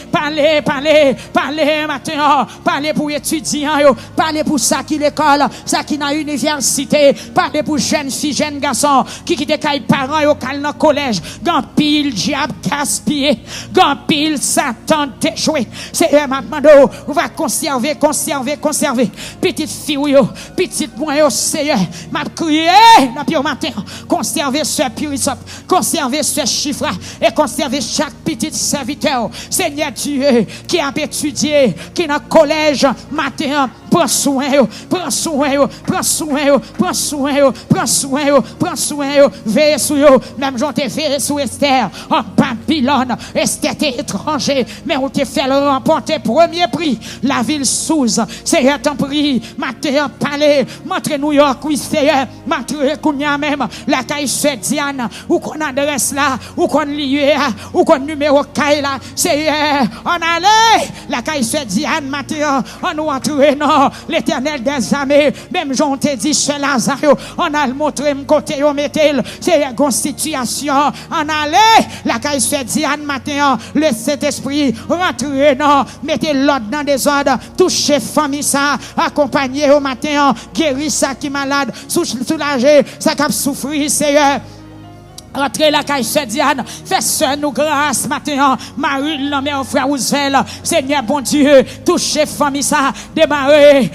matin, parler pour étudiants, parler pour ça qui l'école, ça qui n'a université, parler pour jeunes filles, jeunes garçons, qui quitte les parents au cal dans collège, grand pile diable gaspillé, grand pile Satan déjoué, c'est maintenant, on va conserver, petite fille, petite moyen, Seigneur, m'a crié, dans pire matin, conserver ce puissant, conserver ce chiffre et conserver chaque petit serviteur. Seigneur Dieu, qui a étudié, qui est dans le collège matin, prends soin, veille sur eux, même j'en t'ai veillé sur Esther, en Babylone, Esther était étranger, mais on t'a fait le remporter premier prix, la ville Souze, Seigneur t'en prie, matin, palais, montre New York, oui Seigneur, montre Kounia même, la caille sur Diane, ou qu'on adresse là, ou qu'on lieu, ou qu'on numéro caille là, Seigneur, on allait, la caille sur Diane, matin, on nous entre, non, l'Éternel des armées, même j'en t'ai dit chez Lazare, on a le montré côté au métal, c'est la constitution, on allait, la caille sur Diane, matin, le Saint-Esprit, rentrez, non, mettez l'ordre dans des ordres, touchez famille ça, accompagnez au matin, guéris ça qui est malade, soulager, ça qui a souffert, Seigneur. Rentrez la caille chez Diane, fais ce nous grâce matin, Marie, l'homme, frère Ousvel, Seigneur bon Dieu, touchez famille ça, démarrez,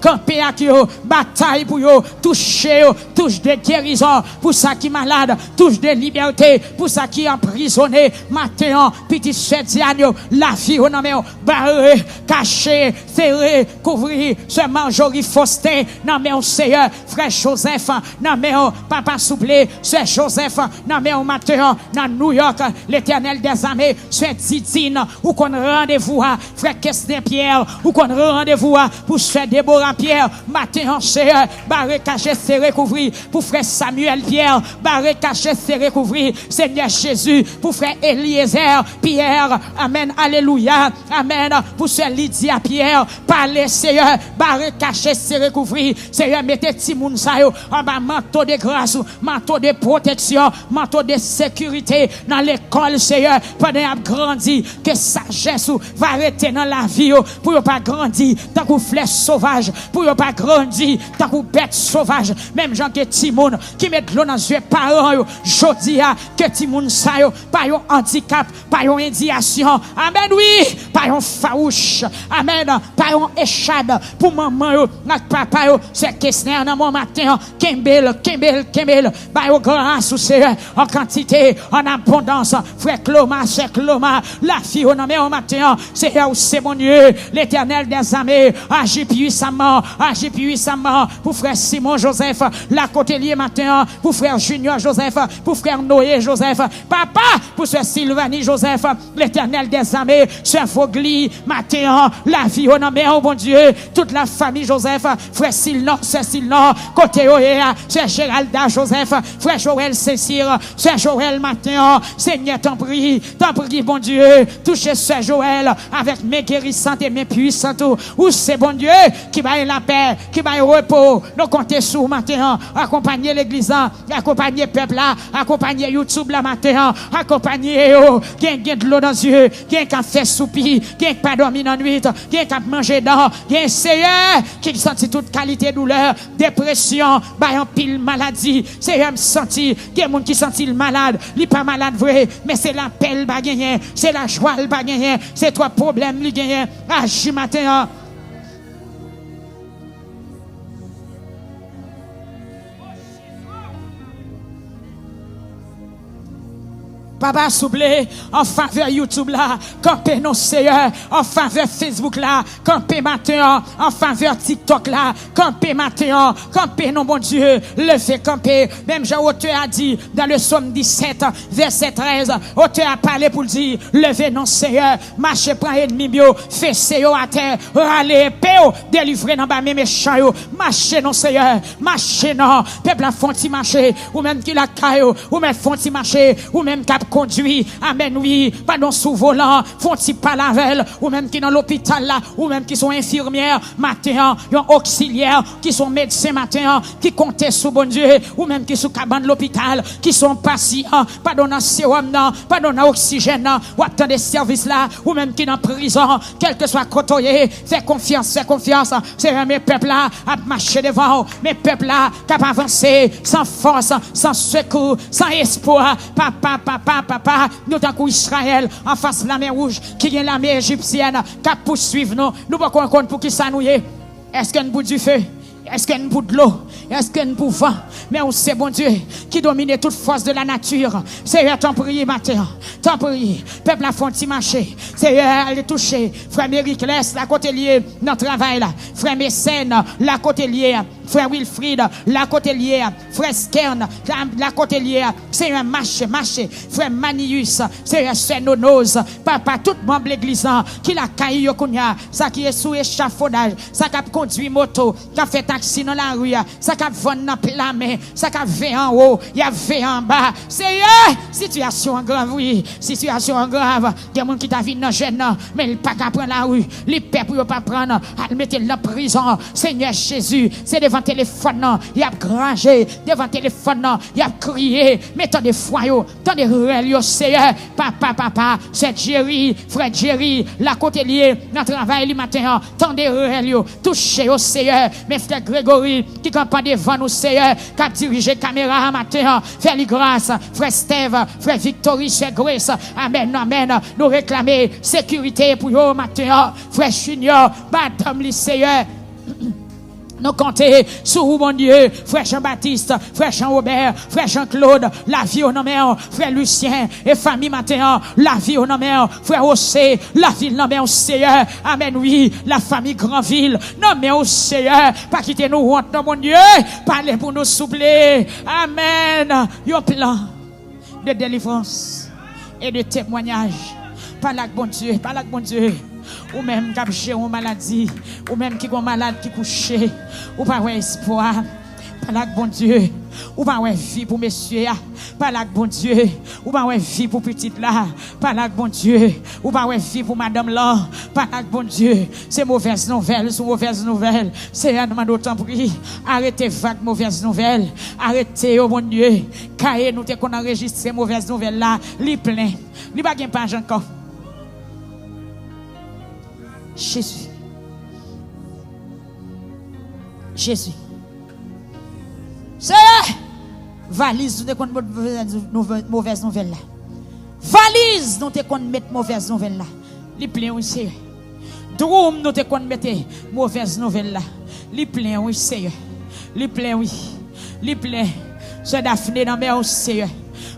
campez à qui bataille pour yo, touchez, touche des guérisons, pour ça qui malade, touche des libertés, pour ça qui emprisonné, matin, petit chez Diane, la vie, non mais, barré, caché, serré, couvrir, ce Marjorie Faustin, non mais, Seigneur, frère Joseph, nan men papa souple, c'est Joseph, nan men matin, dans New York, l'Éternel des armées, c'est Titine, ou qu'on rendez-vous, frère Kestin Pierre, ou qu'on rendez-vous, pour frère Déborah Pierre, matin, Seigneur, barré caché, serré couvri, pour frère Samuel Pierre, barré caché, serré couvri, Seigneur Jésus, pour frère Eliezer Pierre, amen, alléluia, amen, pour frère Lydia Pierre, parlez, Seigneur, barré caché, serré couvri, Seigneur, mettez Timoun Sayo, en bas, manteau de grâce, manteau de protection, manteau de sécurité, dans l'école, Seigneur, pendant qu'il grandi, que sagesse va arrêter dans la vie, pour ne pas grandir, tant qu'on flèche sauvage, pour ne pas grandir, tant qu'on bête sauvage, même gens que Timoun, qui met de l'eau dans les yeux parents, jodi a, que Timoun Sayo, pas un handicap, pas une indiation, amen, oui, pas un farouche, amen, pas un échade, pour maman, notre papa, c'est question dans mon matin, Kembel, bah au grâce, Seigneur, en quantité, en abondance, frère Cloma, c'est Cloma, la fille, on en matin, c'est mon Dieu, l'Éternel des armées, agit puissamment, pour frère Simon Joseph, la côté matin, pour frère Junior Joseph, pour frère Noé Joseph, papa, pour frère Sylvanie Joseph, l'Éternel des armées, frère Fogli, matin, la vie, on en bon Dieu, toute la famille Joseph, frère Silnon, côté Oéa, frère Géralda Joseph, frère Joël Cécile, frère Joël matin, Seigneur, t'en prie, bon Dieu, touchez ce Joël avec mes guérissantes et mes puissantes, ou c'est bon Dieu qui va la paix, qui va le repos, nous comptons sur matin, accompagner l'église, accompagner le peuple là, accompagner YouTube là matin, accompagner gain de l'eau dans les yeux, gain qui fait soupir, gain qui pas dormir dans la nuit, gain qui manger dans, gain Seigneur qui sentit toute qualité douleur, dépression, en pile maladie, Seigneur me sentit, il y a des gens qui sentent malade, il pas malade vrai, mais c'est la paix le bagagné, c'est la joie le bagagné, c'est toi problème le gagné, agis matin. Papa souple, en faveur YouTube là, campé nos Seigneur, en faveur Facebook là, campé matin, en faveur TikTok là, campé matin, campé non bon Dieu, levez campé, même Jean-Auteur a dit dans le psaume 17, verset 13, auteur a parlé pour dire, levez non Seigneur, marchez prend ennemi bio, fessez yo à terre, râlez péo, délivrez non bas mes méchants yo, marchez non Seigneur, marchez non, peuple a fonti marcher, ou même qui la caillou, ou même fonti marcher, ou même cap conduit, amen, oui, pas dans sous volant, font-ils pas la veille, ou même qui dans l'hôpital là, ou même qui sont infirmières, matin, yon auxiliaires, qui sont médecins matin, qui comptent sous bon Dieu, ou même qui sont cabane de l'hôpital, qui sont patients, pas dans sérum, pas dans oxygène, ou attend des services là, ou même qui dans prison, quel que soit côtoyé, fais confiance, c'est mes peuples là, à marcher devant, mes peuples là, qui avancer, sans force, sans secours, sans espoir, papa, nous tant Israël en face de la mer rouge, qui est la mer égyptienne, qui poursuivre nous, nous pas qu'on compte pour qui ça nous est. Est-ce qu'on bout du feu? Est-ce qu'il y a une bout de l'eau? Est-ce qu'il y a une bout de vent? Mais on sait, bon Dieu, qui domine toute force de la nature. Seigneur, t'en prie, matin. T'en prie. Peuple a fonti marcher. Seigneur, allez toucher. Frère Mériclès, la côté lié, notre travail là. Frère Mécène, la côté lié. Frère Wilfried, la côté lié. Frère Skern, la côté lié. Seigneur, marche. Frère Manius, Seigneur, c'est nos noses. Papa, tout membre de l'église, qui la caille yokunya, ça qui est sous échafaudage, ça qui a conduit moto, qui a fait taxi dans la rue, ça qui a vendu dans la main, ça qui a fait en haut, il y a fait en bas. Seigneur, situation grave, oui, situation grave. Il y a des gens qui t'a vu dans jeune, mais il pas qu'à prendre la rue, les pères pour pas prendre, à mettre dans la prison. Seigneur Jésus, c'est devant téléphone, il y a grangé, devant téléphone, il y a crié, mais tant de foyaux, tant de ruelles, Seigneur, papa, c'est Jerry, frère Jerry, la côté liée, dans le travail le matin, tant de ruelles, touché au Seigneur, mais frère Grégory, qui campagne devant nous, Seigneur, qui a dirigé caméra matin, faire les grâces, frère Steve, frère Victory, frère Grace, amen, nous réclamer sécurité pour eux matin, frère Junior, madame le Seigneur. Nous comptons sur vous, mon Dieu, frère Jean-Baptiste, frère Jean-Robert, frère Jean-Claude, la vie au nom, frère Lucien et famille Matin, la vie au nom, frère Ossé, la ville nom, au Seigneur. Amen, oui, la famille Grandville, nommé au Seigneur, pas quitter nous honte, mon Dieu, parlez pour nous soupler. Amen. Yon plan de délivrance et de témoignage. Par la bon Dieu, par la bon Dieu. Ou même qui a une maladie, ou même qui est malade qui couche, ou pas espoir, par la bon Dieu, ou pas vie pour messieurs, par la bon Dieu, ou pas vie pour petite là, par la bon Dieu, ou pas vie pour madame là, par la bon Dieu, c'est mauvaise nouvelle, c'est mauvaise nouvelle, c'est un demande autant pris, arrêtez vague mauvaise nouvelle, arrêtez au bon Dieu, car nous te qu'on enregistre ces mauvaises nouvelles là, li plein, li pas gain page encore. Jésus. Jésus. C'est valise, nous te mettre mauvaise nouvelle là. Valise, nous te mettre mauvaise nouvelle là. Li plein oui c'est. Drum, nous te mettre mauvaise nouvelle là. Li plein oui c'est. Li plein oui. Li plein. C'est Daphné dans mes Seigneur.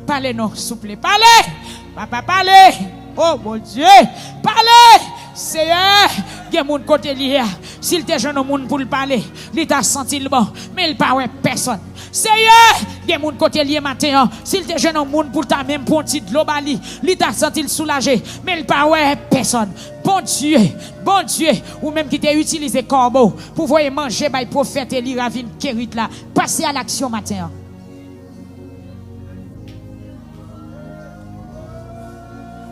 Parlez-nous, s'il vous plaît. Parlez. Papa, parlez. Oh mon Dieu. Parlez. Seigneur, il y a mon côté lié. S'il te jeune au monde pour le parler, il t'a senti le bon, mais il parle personne. Seigneur, il y a mon côté lié matin. S'il te jeune au monde pour ta même pour petit globali, il t'a senti le soulagé, mais il parle personne. Bon Dieu, ou même qui t'a utilisé corbeau pour voir manger by prophète Eli Ravine Kérit là, passez à l'action matin.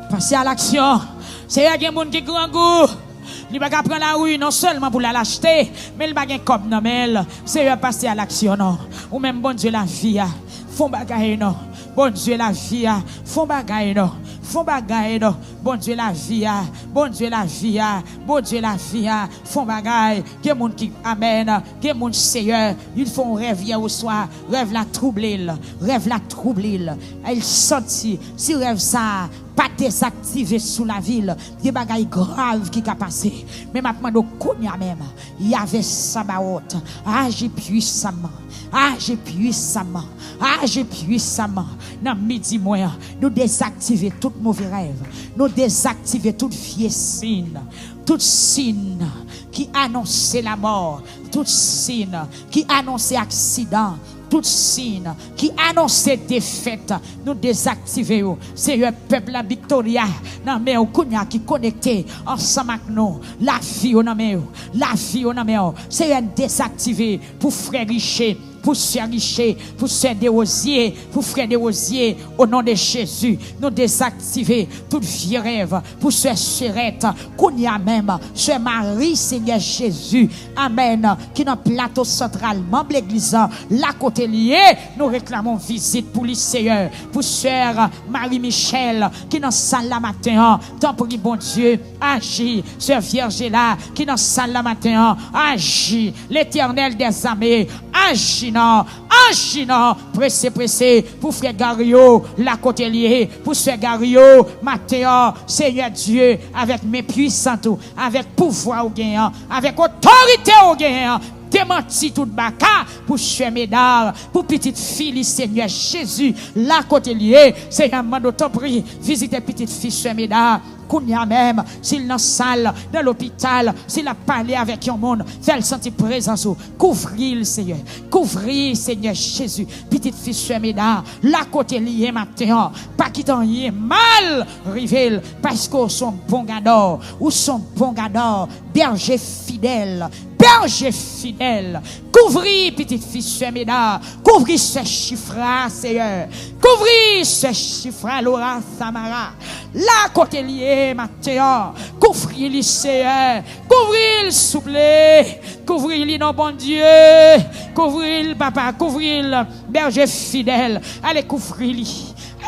Passez à l'action. C'est un gens qui grand goût. Il va prendre la rue non seulement pour l'acheter, mais il va gagner comme non mais c'est passer à l'action non. Ou même bon Dieu la vie font bagaille non. Bon Dieu la vie font bagaille non. Font bagaille non. Bon Dieu la vie bon Dieu la vie bon Dieu la vie font bagaille. Que monde qui amen, que monde Seigneur, ils font rêve hier au soir, rêve la troubler, rêve la troubler. Elle sentit si rêve ça pas désactivé sous la ville, des bagailles graves qui a passé. Mais maintenant, nous connaissons même, il y avait Sabaoth, agit puissamment, agit puissamment, agit puissamment. Dans midi moyen, nous désactiver tout mauvais rêve, nous désactiver toute vieille signe, toute signe qui annonçait la mort, toute signe qui annonçait accident. Tout signe qui annonçait défaite, nous désactivons. C'est le peuple la Victoria, non mais au Kounia qui connecté ensemble avec nous. La vie au nom, la vie au nom. C'est un désactivé pour frère Richer. Pour Sœur Richer, pour Sœur Desrosiers, pour Frère Desrosiers, au nom de Jésus, nous désactiver tout vieux rêve, pour Sœur Chérette, qu'on y a même, Sœur Marie, Seigneur Jésus, Amen, qui dans le plateau central, membre l'église, la côté lié, nous réclamons visite pour les Seigneur, pour Sœur Marie-Michel, qui dans salle la matin, tant pour bon Dieu, agit, Sœur Vierge là, qui dans salle la matin, agit, l'Éternel des armées, agit. Agina, pressé, pour frère Gario, la côté liée, pour frère Gario, Mathéo, Seigneur Dieu, avec mes puissants, avec pouvoir au gagnant, avec autorité au gagnant, démenti tout baka, pour chère Médard, pour petite fille, Seigneur Jésus, la côté liée, Seigneur, m'a d'autant pris, visitez petite fille, chère Médard, Kounia même, s'il dans salle, dans l'hôpital, s'il a parlé avec un monde, fait le sentir présence, couvrir le Seigneur, couvrir Seigneur Jésus, petite fille chère Médard, la côté liée matin, pas qui t'en y est mal, rivel, parce qu'on sont bon gador, ou sont bon gador, berger fidèle, berger fidèle, couvrir petite fille chère Médard, couvrir ce chiffre, Seigneur, couvrir ce chiffre, Laura Samara, la côté liée, Mathéo, couvrir le Seigneur, couvrir le souple, couvrir le non bon Dieu, couvrir le papa, couvrir le berger fidèle, allez couvrir le,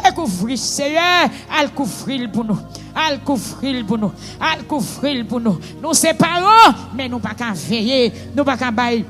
allez couvrir Seigneur, allez couvrir pour nous. Al couvrir pour nous, al couvrir pour nous. Nous séparons, mais nous pas qu'à veiller, nous pas qu'à bailler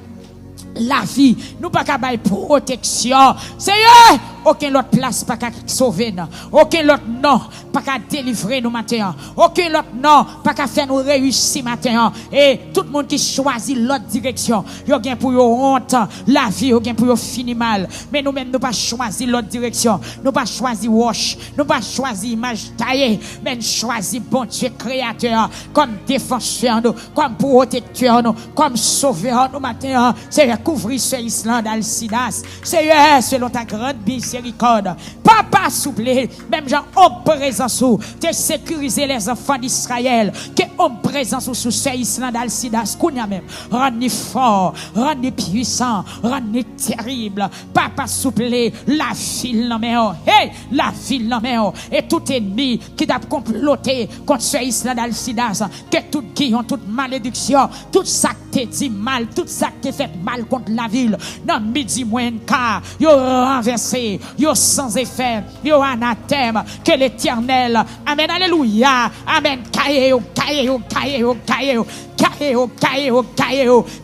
la vie, nous pas qu'à bailler protection. Seigneur, Aucun autre place pas qu'à sauver nous. Aucun autre nom pas qu'à délivrer nous matin. Aucun autre nom pas qu'à faire nous réussir matin. Et tout le monde qui choisit l'autre direction, yo gen pour yo honte, la vie yo gen pour yo fini mal. Mais nous même nous pas choisi l'autre direction. Nous pas choisi wash, nous pas choisi image taillée, mais nous choisi bon Dieu créateur comme défenseur nous, comme protecteur nous, comme sauveur nous matin. Seigneur, couvrir ce Islande Alcidas. Seigneur, selon ta grande miséricorde. Papa, souple, même gens en présence où de sécuriser les enfants d'Israël, que en présence sous ce Islande Alcidas, qu'on y a même, rendre fort, rendre puissant, rendre terrible. Papa, souple, la ville non mais hey, la ville non mais et tout ennemi qui t'a comploté contre ce Islande Alcidas, que tout guillon, toute malédiction, tout ça qui dit mal, tout ça qui fait mal contre la ville, dans midi moins quart, yo renversé, yo sans effet, yo anathème, que l'Éternel, amen, alléluia, amen, caillou,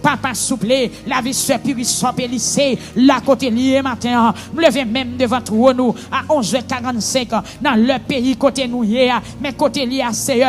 papa souple, la vie se purissant pélissée, la côté lié matin, me lever même devant nous à 11h45 dans le pays côté nous hier, mais côté lié à c'est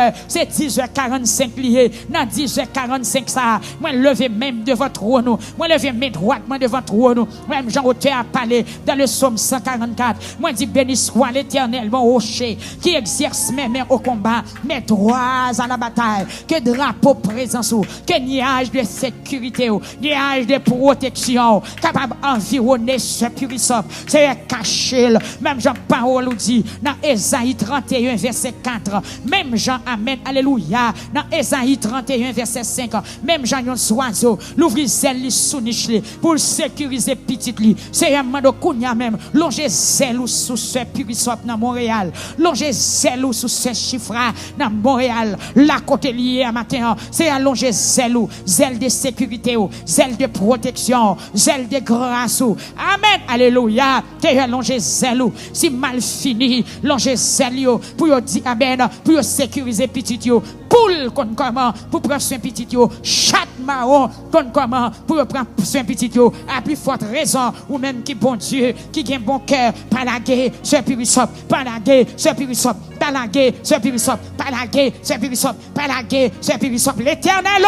10h45 lié, dans 10h45 ça, moi lever même devant nous, moi lever mes droites devant nous, même Jean auteur a parlé dans le psaume 144, moi dit béni soit l'Éternel mon rocher qui exerce mes mains au combat, mes droits à la bataille, que drapeau présent que nuage de sécurité, nuage de protection, capable d'environner ce purissant, c'est caché, même Jean parole nous dit, dans Ésaïe 31, verset 4, même Jean, amen, alléluia, dans Ésaïe 31, verset 5, même Jean yon oiseau, l'ouvrir zèle sous niche pour sécuriser petit li, c'est un mando kounya même, longer zèle sous ce purissant dans Montréal, longer zèle sous ce chiffre dans Montréal, la côté lié à matin, c'est allonger zèle de sécurité, zèle de protection, zèle de grâce. Amen, alléluia. Que allonger zèle, si mal fini, longer zèle pour dire amen, pour sécuriser petit yo, poule comme comment, pour prendre soin petit yo, chat marron comme comment, pour prendre soin petit yo, à plus forte raison, ou même qui bon Dieu, qui gagne bon cœur, pas la guerre, ce purissant, pas la guerre, ce purissant, pas la guerre, ce purissant, pas la guerre, ce purissant, pas la guerre, ce purissant, l'Éternel,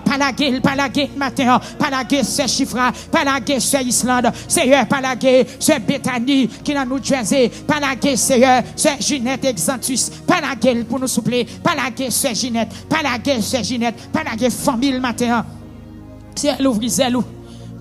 pas la guerre matin, pas la guerre, ce chiffre, pas la guerre, ce Islande, Seigneur, pas la guerre, ce Bethany, qui n'a nous Jersey, pas la guerre, Seigneur, ce Ginette Exantus, pas la guerre pour nous soupler, pas la guerre, ce Ginette, pas la guerre, ce Ginette, pas la guerre, famille matin, c'est l'ouvrir zèlou,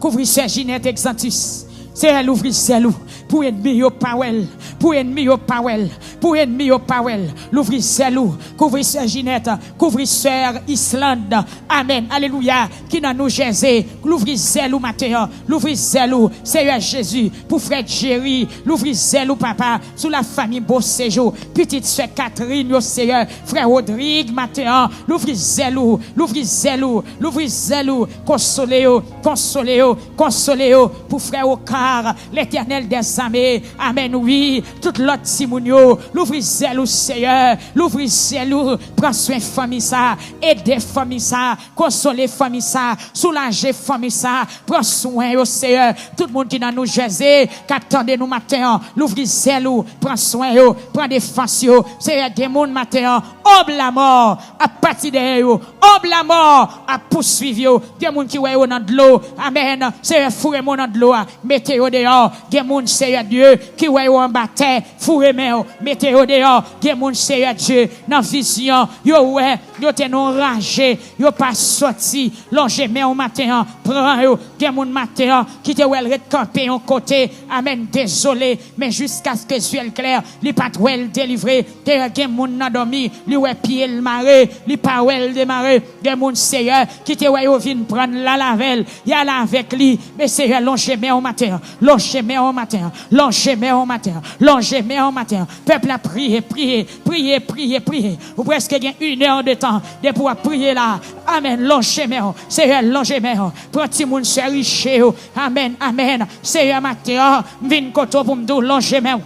couvrir ce Ginette Exantus. C'est l'ouvrir zèlou pour ennemi au Powell, pour ennemi au Powell, pour ennemi au Powell. L'ouvrir zèlou, couvrir sœur Ginette, couvrir sœur Islande. Amen. Alléluia. Qui dans nous Jésus, l'ouvrir zèlou matin, l'ouvrir zèlou, Seigneur Jésus, pour frère Jerry, l'ouvrir zèlou papa, sous la famille Beau Séjour, petite sœur Catherine, yo Seigneur, frère Rodrigue matin, l'ouvrir zèlou, l'ouvrir zèlou, l'ouvrir zèlou, consolez-vous, consolez-vous, consolez-vous, pour frère Oka. L'Éternel des armées, amen, oui, toute l'autre Simonio, l'ouvrir zèle au Seigneur, l'ouvrir zèle, prends soin famille ça, aider famille ça, consoler famille ça, soulager famille ça, prends soin au Seigneur, tout le monde qui dans nous Jésus, qu'attendez nous matin, l'ouvrir zèle, prends soin, prends défense, Seigneur, des monde matin, ob la mort, à partir de eux, ob la mort, à poursuivre, des monde qui ouais dans de l'eau, amen, Seigneur, fourrez mon dans de l'eau, mettez au dehors, gen moun Seigneur Dieu, qui ouais en bataille, fourrez men, mettez au dehors, gen moun Seigneur Dieu, dans vision, yo ouais, yo te non rangé, yo pas sorti, longe men au matin, prend yo, gen moun matin, qui te ouais recamper en côté, amen, désolé, mais jusqu'à ce que ciel clair, li pas well délivré, te gen moun nan dormi, li ouais pied le maré, li pas well démarré, gen moun Seigneur, qui te ouais yo vinn prendre la lavel, y a là avec lui, mais Seigneur longe men au matin, longe men au matin, longe men au matin, longe men au matin, peuple a prié, prié, prié, prié, prié, ou presque gen 1 heure de temps, de pouvoir prier là, amen, longe men, Seigneur longe men, prends ti moun se riche, amen, amen, Seigneur matin, vin koto pour m'dou longe men.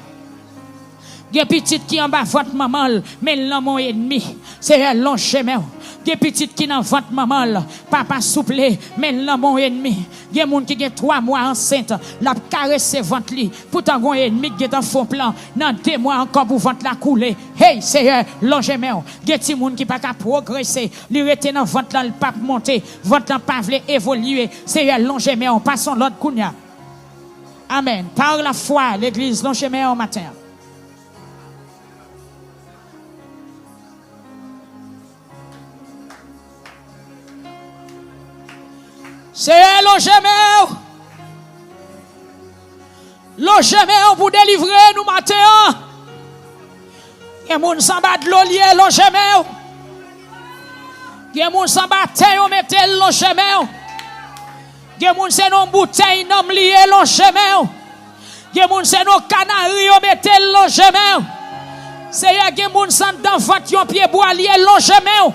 Gen petite qui en bas votre maman, mais là mon ennemi, c'est long chemin. Des petites qui dans ventre maman là. Papa souple, mais là mon ennemi. Des moun qui ont 3 mois enceinte, la caresse ventre li. Pourtant gon ennemi qui est en fond plan, dans 2 mois encore pour ventre la couler. Hey, Seigneur, longe men. Des petits moun qui pas qu'à progresser, li rete dans ventre là, le pas monter, ventre là pas vle évoluer. Seigneur, longe men, passons l'autre kounya. Amen. Par la foi, l'église longe men au matin. Seigneur, longe men pour délivrer nous matin. Gen moun s'en bat de l'eau lié, longe men. Gen moun s'en bat terre, on mette longe men. Gen moun se non bouteille, non lié, longe men. Gen moun se non canari, on mette longe men. Seigneur, gen moun s'en dans ventre, yon pied bois lié, longe men.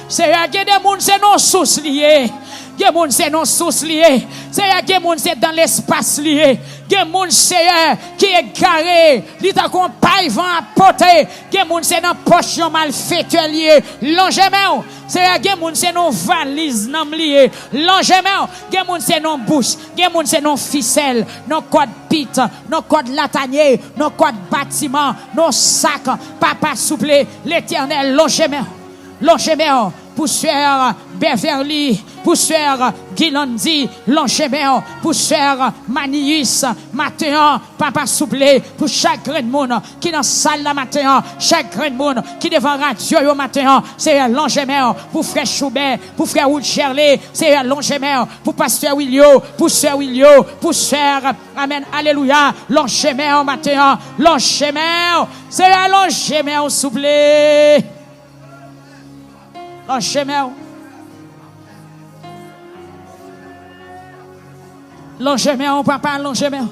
Seigneur, gen des moun se non sous lié. Gen moun se non sous lié. Seigneur, gen moun se dans l'espace lié. Gen moun Seigneur qui est garé, li ta kon paille vent à porter. Gen moun se dans poche yon mal fait lié. Longe men. Seigneur, gen moun se non valise nan lié. Longe men. Gen moun se non bouche, gen moun se non ficelle, non code pit, non code latanier, non code bâtiment, non sac. Papa souple, l'Éternel longe men. Longe men. Poussière Beverly, poussière Gilandi, Longemer, poussière Manius, matin, papa souple, pour chaque grain de monde qui dans salle la matin, chaque grain de monde qui devant radio au matin, c'est Longemer, pour frère Choubert, pour frère Wood Shirley, c'est Longemer, pour pasteur Willio, pour sœur Willio, pour sœur, amen, alléluia, Longemer au matin, Longemer, c'est Longemer souple. Longemer. Longemer, papa, Longemer.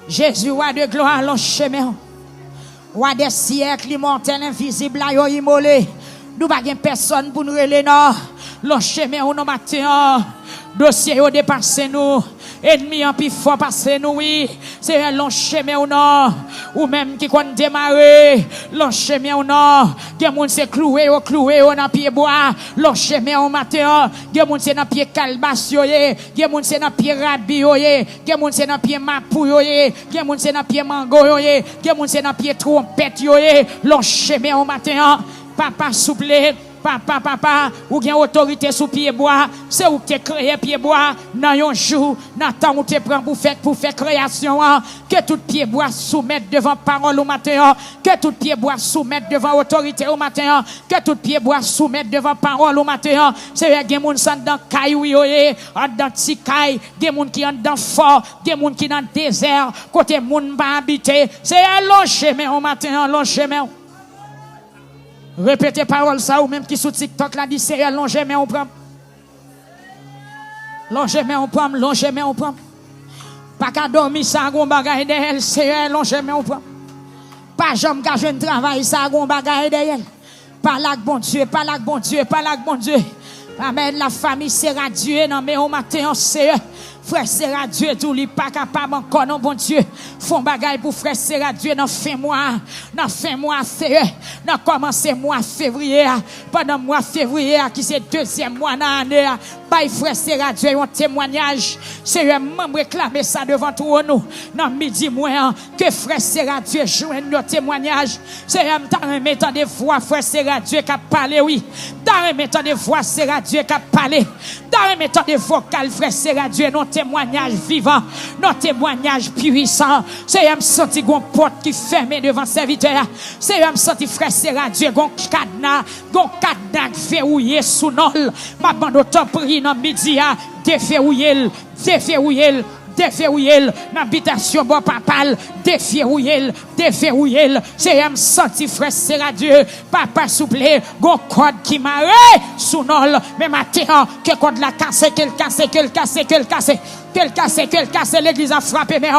Jésus, roi de gloire, Longemer. Roi des siècles, immortel, invisible, là, immolé. Nous n'avons personne pour nous relayer, non. Longemer, on matin. Dossier, au dépassé nous. Ennemi en plus fort passé nous, oui. C'est un long chemin ou non. Ou même qui compte démarrer. Long chemin ou non. Gen moun se cloué ou dans pied bois. Long chemin au matin. Gen moun se dans pied calbas yoye. Gen moun se dans pied rabi yoye. Gen moun se dans pied mapou yoye. Gen moun se dans pied mango yoye. Gen moun se dans pied trompette yoye. Long chemin au matin. Papa souple. Papa, ou gen autorité sous pied bois, c'est où tu créé pied bois, dans un jour, dans le temps où tu prends pour faire création, que tout pied bois soumette devant parole au matin, que tout pied bois soumette devant autorité au matin, que tout pied bois soumette devant parole au matin, c'est gen moun san dans caillou yoye, dans ti caille, gen moun qui en dans fort, gen moun qui dans désert, côté moun ba habiter, c'est un long chemin au matin, un long chemin. Répétez parole ça ou même qui sous TikTok là dit c'est Longemer on prend. Longemer on prend, Longemer on prend. Pas qu'à dormir ça gon bagaille derrière, c'est Longemer on prend. Pas jamais qu'à jeune travail ça gon bagaille derrière. Pas là bon Dieu, pas là bon Dieu, pas là bon Dieu. Amen, la famille sera Dieu non mais au matin c'est frère sera Dieu tout li pas capable encore non bon Dieu. Font bagaille pour frère sera Dieu dans fin mois c'est dans commencer mois février pendant mois février qui c'est deuxième mois dans l'année bay frère sera Dieu un témoignage c'est membre réclamer ça devant tout nous dans midi moins que frère sera Dieu joindre nos témoignages c'est dans remettant des voix frère sera Dieu qui parler oui dans remettant des voix sera Dieu qui parler dans remettant des vocales frère sera Dieu non témoignage vivant, notre témoignage puissant. C'est un senti gon porte qui ferme devant serviteur. C'est un senti frère sera Dieu gon cadenas verrouillé sous nol. Ma bande autant prie dans midi a déverrouiller l'habitation bon papal déverrouiller c'est un senti frère sera Dieu papa souple gon code qui marre sous nol mais matin que code la casse qu'elle casse l'église a frappé mais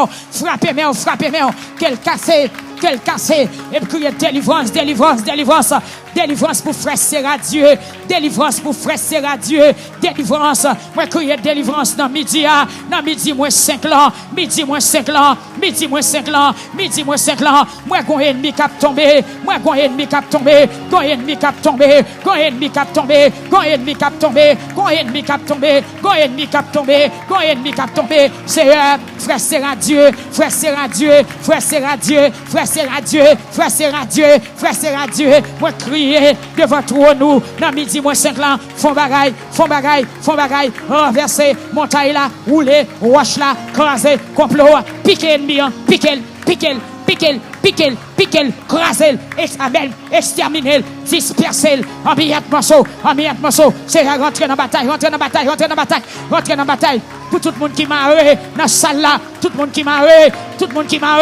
qu'elle casse et crier délivrance Délivrance pour frère Serra Dieu. Délivrance pour frère Serra Dieu. Délivrance. Moi, crier délivrance dans midi. Dans midi, moins 5 ans. Midi, moins 5 ans. Midi, moins 5 ans. Midi, moins 5 ans. Moi, gon ennemi cap tombé. Moi, gon ennemi cap tombé. Gon ennemi cap tombé. Gon ennemi cap tombé. Gon ennemi cap tombé. Gon ennemi cap tombé. Gon ennemi cap tombé. Gon ennemi cap tombé. Seigneur, frère Serra Dieu. Frère Serra Dieu. Frère Serra Dieu. Frère Serra Dieu. Frère Serra Dieu. Frère Serra Dieu. Moi, crier devant toi nous. Dans midi, moins 5 ans. Font bagaille. Font bagaille. Font bagaille. Renverser. Montagne là. Rouler. Roche là. Craser. Complot. Piquer ennemi. Piquer. Piquer. Piquer. Piquer. Piquer. Craser. Amen. Exterminer. Disperser. En billette morceau. En billette morceau. C'est rentrer dans la bataille. Rentrer dans la bataille. Rentrer dans la bataille. Rentrer dans la bataille. Pour tout le monde qui m'a dans la salle là. Tout le monde qui m'a tout le monde qui m'a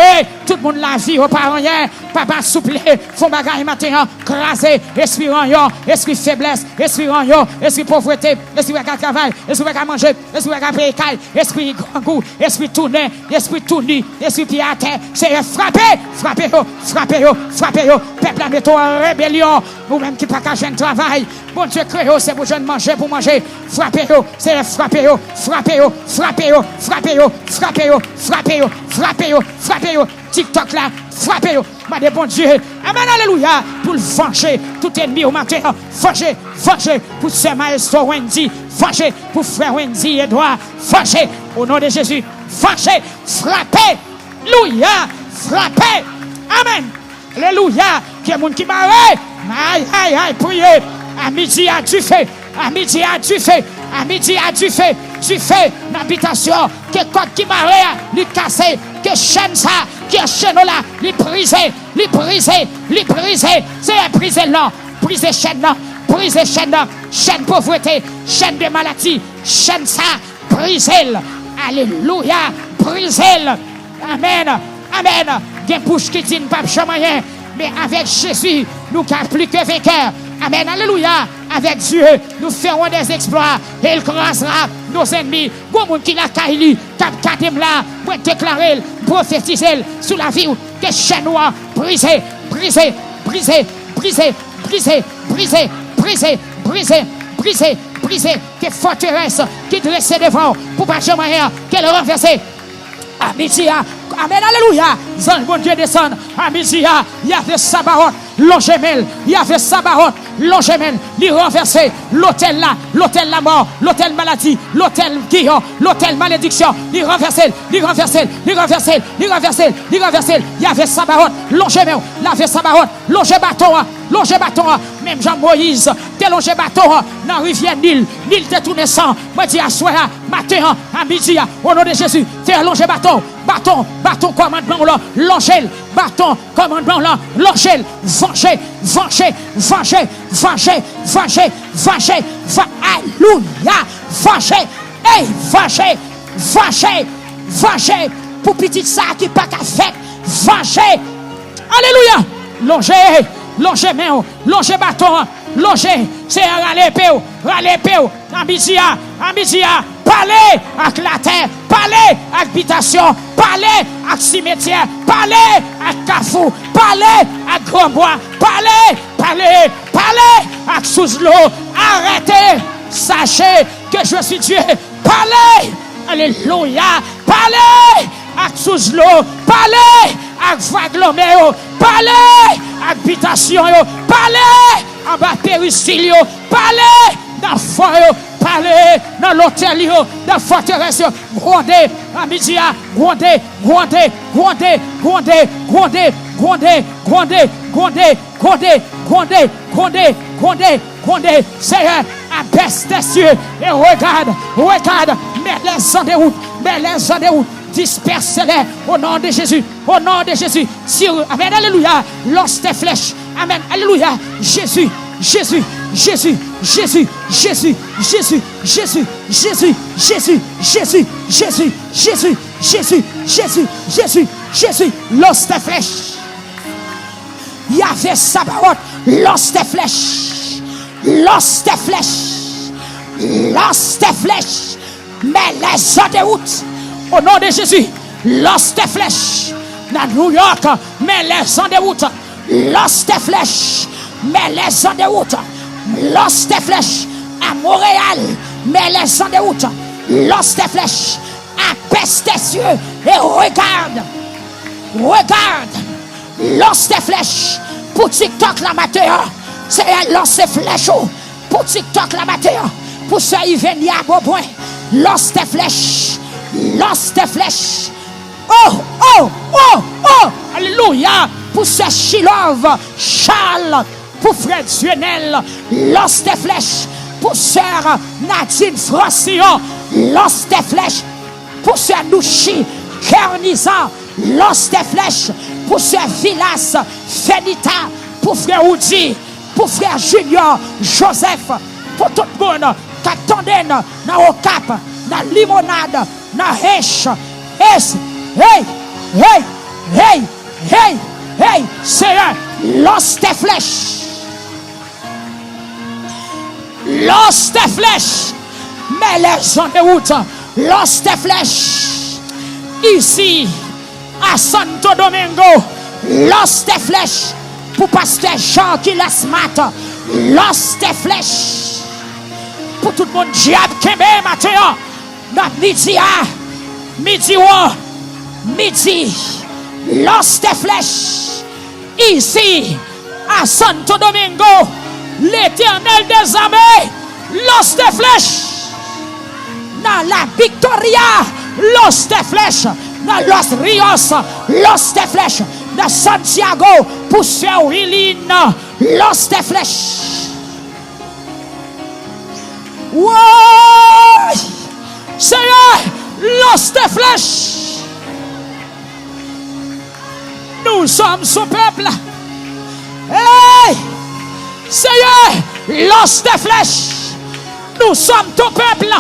tout le monde la vie au parents rien. Papa souple. Font bagaille matin. Craser. Esprit ranyon. Esprit faiblesse. Esprit ranyon. Esprit pauvreté. Esprit à travail. Esprit à manger. Esprit à payer caille. Esprit grand goût. Esprit tourné. Esprit tourné. Esprit pied à terre. C'est frapper. Frapper. Frappez yo, frappez yo. Peuple a mis en rébellion. Ou même qui pas qu'à jeune travail. Bon Dieu crée c'est pour jeune manger pour manger. Frappez yo, c'est frappez yo, frappez yo, frappez yo, frappez yo, frappez yo, frappez yo, frappez yo, frappez yo. TikTok là, frappez yo. Madame bon Dieu. Amen, alléluia. Pour le venger tout ennemi au matin. Venger, venger pour ce maestro Wendy. Venger pour frère Wendy Edouard. Venger au nom de Jésus. Venger, frappez. Alléluia, frappez. Amen. Alléluia. Qui est monde qui m'a aïe, aïe, aïe, priez. À midi, à du fait. À midi, à du fait. À midi, à du fait. Du fait, l'habitation. Que quoi qui m'a lui cassé. Que chaîne ça. Que chaîne là. Lui briser. Lui briser. Lui briser. C'est briser là. Briser chaîne là. Briser chaîne là. Chaîne pauvreté. Chaîne de maladie. Chaîne ça. Briser. Alléluia. Briser. Amen. Amen. Des bouches qui disent pas rien, mais avec Jésus, nous sommes plus que vainqueurs. Amen. Alléluia. Avec Dieu, nous ferons des exploits et il crasera nos ennemis. Bon monde qui l'a caillé, cap kadem là, pour déclarer, prophétiser sous la vie que chaîne noire brisé, brisé, brisé, brisé, brisé, brisé, brisé, brisé, brisé, brisé, que forteresse qui dressait devant pour pas jamais rien, qu'elle renverse. À midi, amen, alléluia. Bon Dieu descend. À midi, il y a fait Sabaoth, l'Ongemel. Il y a fait Sabaoth, l'Ongemel. Il renversé l'hôtel là, l'hôtel la mort, l'hôtel maladie, l'hôtel guillon, l'hôtel malédiction. Il renversé, il renversé, il renversé, il renversé, il renversé. Il y a fait Sabaoth, l'Ongemel. Il y a fait Sabaoth, l'Onge bâton, l'Onge bâton. Même Jean-Moïse, t'es l'Onge bâton dans la rivière Nil. Nil t'es tout naissant. Moi, dis à soir, matin, à midi, au nom de Jésus, t'es l'Onge bâton. Bâton, bâton, commandement là, l'angèle, bâton, commandement là, l'angèle, venger, venger, venger, venger, venger, venger, alléluia, venger, hey, venger, venger, venger, pour petit ça qui pas qu'à faire, venger, alléluia, longer, longer main, longer bâton, longer, c'est râler péo, amisia, parler avec la terre, parler avec habitation, parler avec cimetière, parler avec cafou, parler avec grand bois, parler avec sous l'eau. Arrêtez, sachez que je suis Dieu. Parlez, alléluia, parlez avec sous l'eau, parlez avec vaglomeo, parlez avec habitation, parlez en bas péristyle, parlez dans le fort, parlez dans l'hôtel, dans la forteresse, grondez, à midi, grondez, grondez, grondez, grondez, grondez, grondez, grondez, grondez, grondez, grondez, grondez, grondez, grondez, Seigneur, abaisse des cieux et regarde, mets les en déroute, disperse-les au nom de Jésus, sur, amen, alléluia, lance tes flèches, amen, alléluia, Jésus, Jésus, Jésus, Jésus, Jésus, Jésus, Jésus, Jésus, Jésus, Jésus, Jésus, Jésus, Jésus, Jésus, Jésus, Jésus, lance tes flèches. Yahvé Sabaoth, lance tes flèches, lance tes flèches, lance tes flèches, mets les en déroute au nom de Jésus, lance tes flèches. Dans New York, mets les en déroute, lance tes flèches. mets les en déroute. Lance tes flèches à Montréal, mets les en déroute. Lance tes flèches, apaise tes yeux et regarde. Lance tes flèches pour TikTok la matin. C'est lance tes flèches pour TikTok la matin. Pour ce Yvenia à Beaupoint. Lance tes flèches. Oh. Alléluia. Pour ce Chilov, Charles, pour frère Duenel. Lance tes flèches. Pour sœur Nadine Francillon. Lance tes flèches. Pour ce Nouchi, Kernizan. Lance tes flèches. Pour ce Villas, Fenita. Pour frère Oudi. Pour frère Junior, Joseph. Pour tout le monde qui attendait dans le cap, dans la limonade, dans la hèche. Hey, Seigneur, lance tes flèches. Lance tes flèches. Mets les gens de route. Lance tes flèches. Ici, à Santo Domingo, lance tes flèches. Pour pasteur Jean qui laisse mat. Lance tes flèches. Pour tout le monde, diable qui est matin. Dans midi. Lance tes flèches. Ici, à Santo Domingo, l'Éternel des armées, lance tes flèches. Dans la Victoria, lance tes flèches. Dans Los Rios, lance tes flèches. Dans Santiago, pour Sœur Willine, lance tes flèches. Ouais! Seigneur, lance tes flèches. Nous sommes son peuple. Hey! Seigneur, lance tes flèches. Nous sommes ton peuple.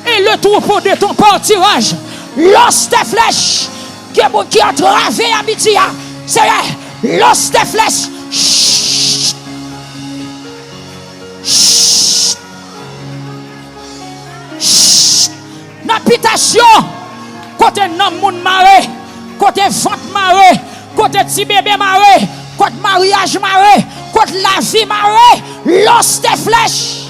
Et le troupeau de ton portirage. Lance tes flèches. Qui a travé à midi. Seigneur, lance tes flèches. Chut. N'habitation. Côté nom moun maré. Côté vente maré. Côté petit bébé maré. Côté mariage maré. Côté la vie maré. Lance tes flèches.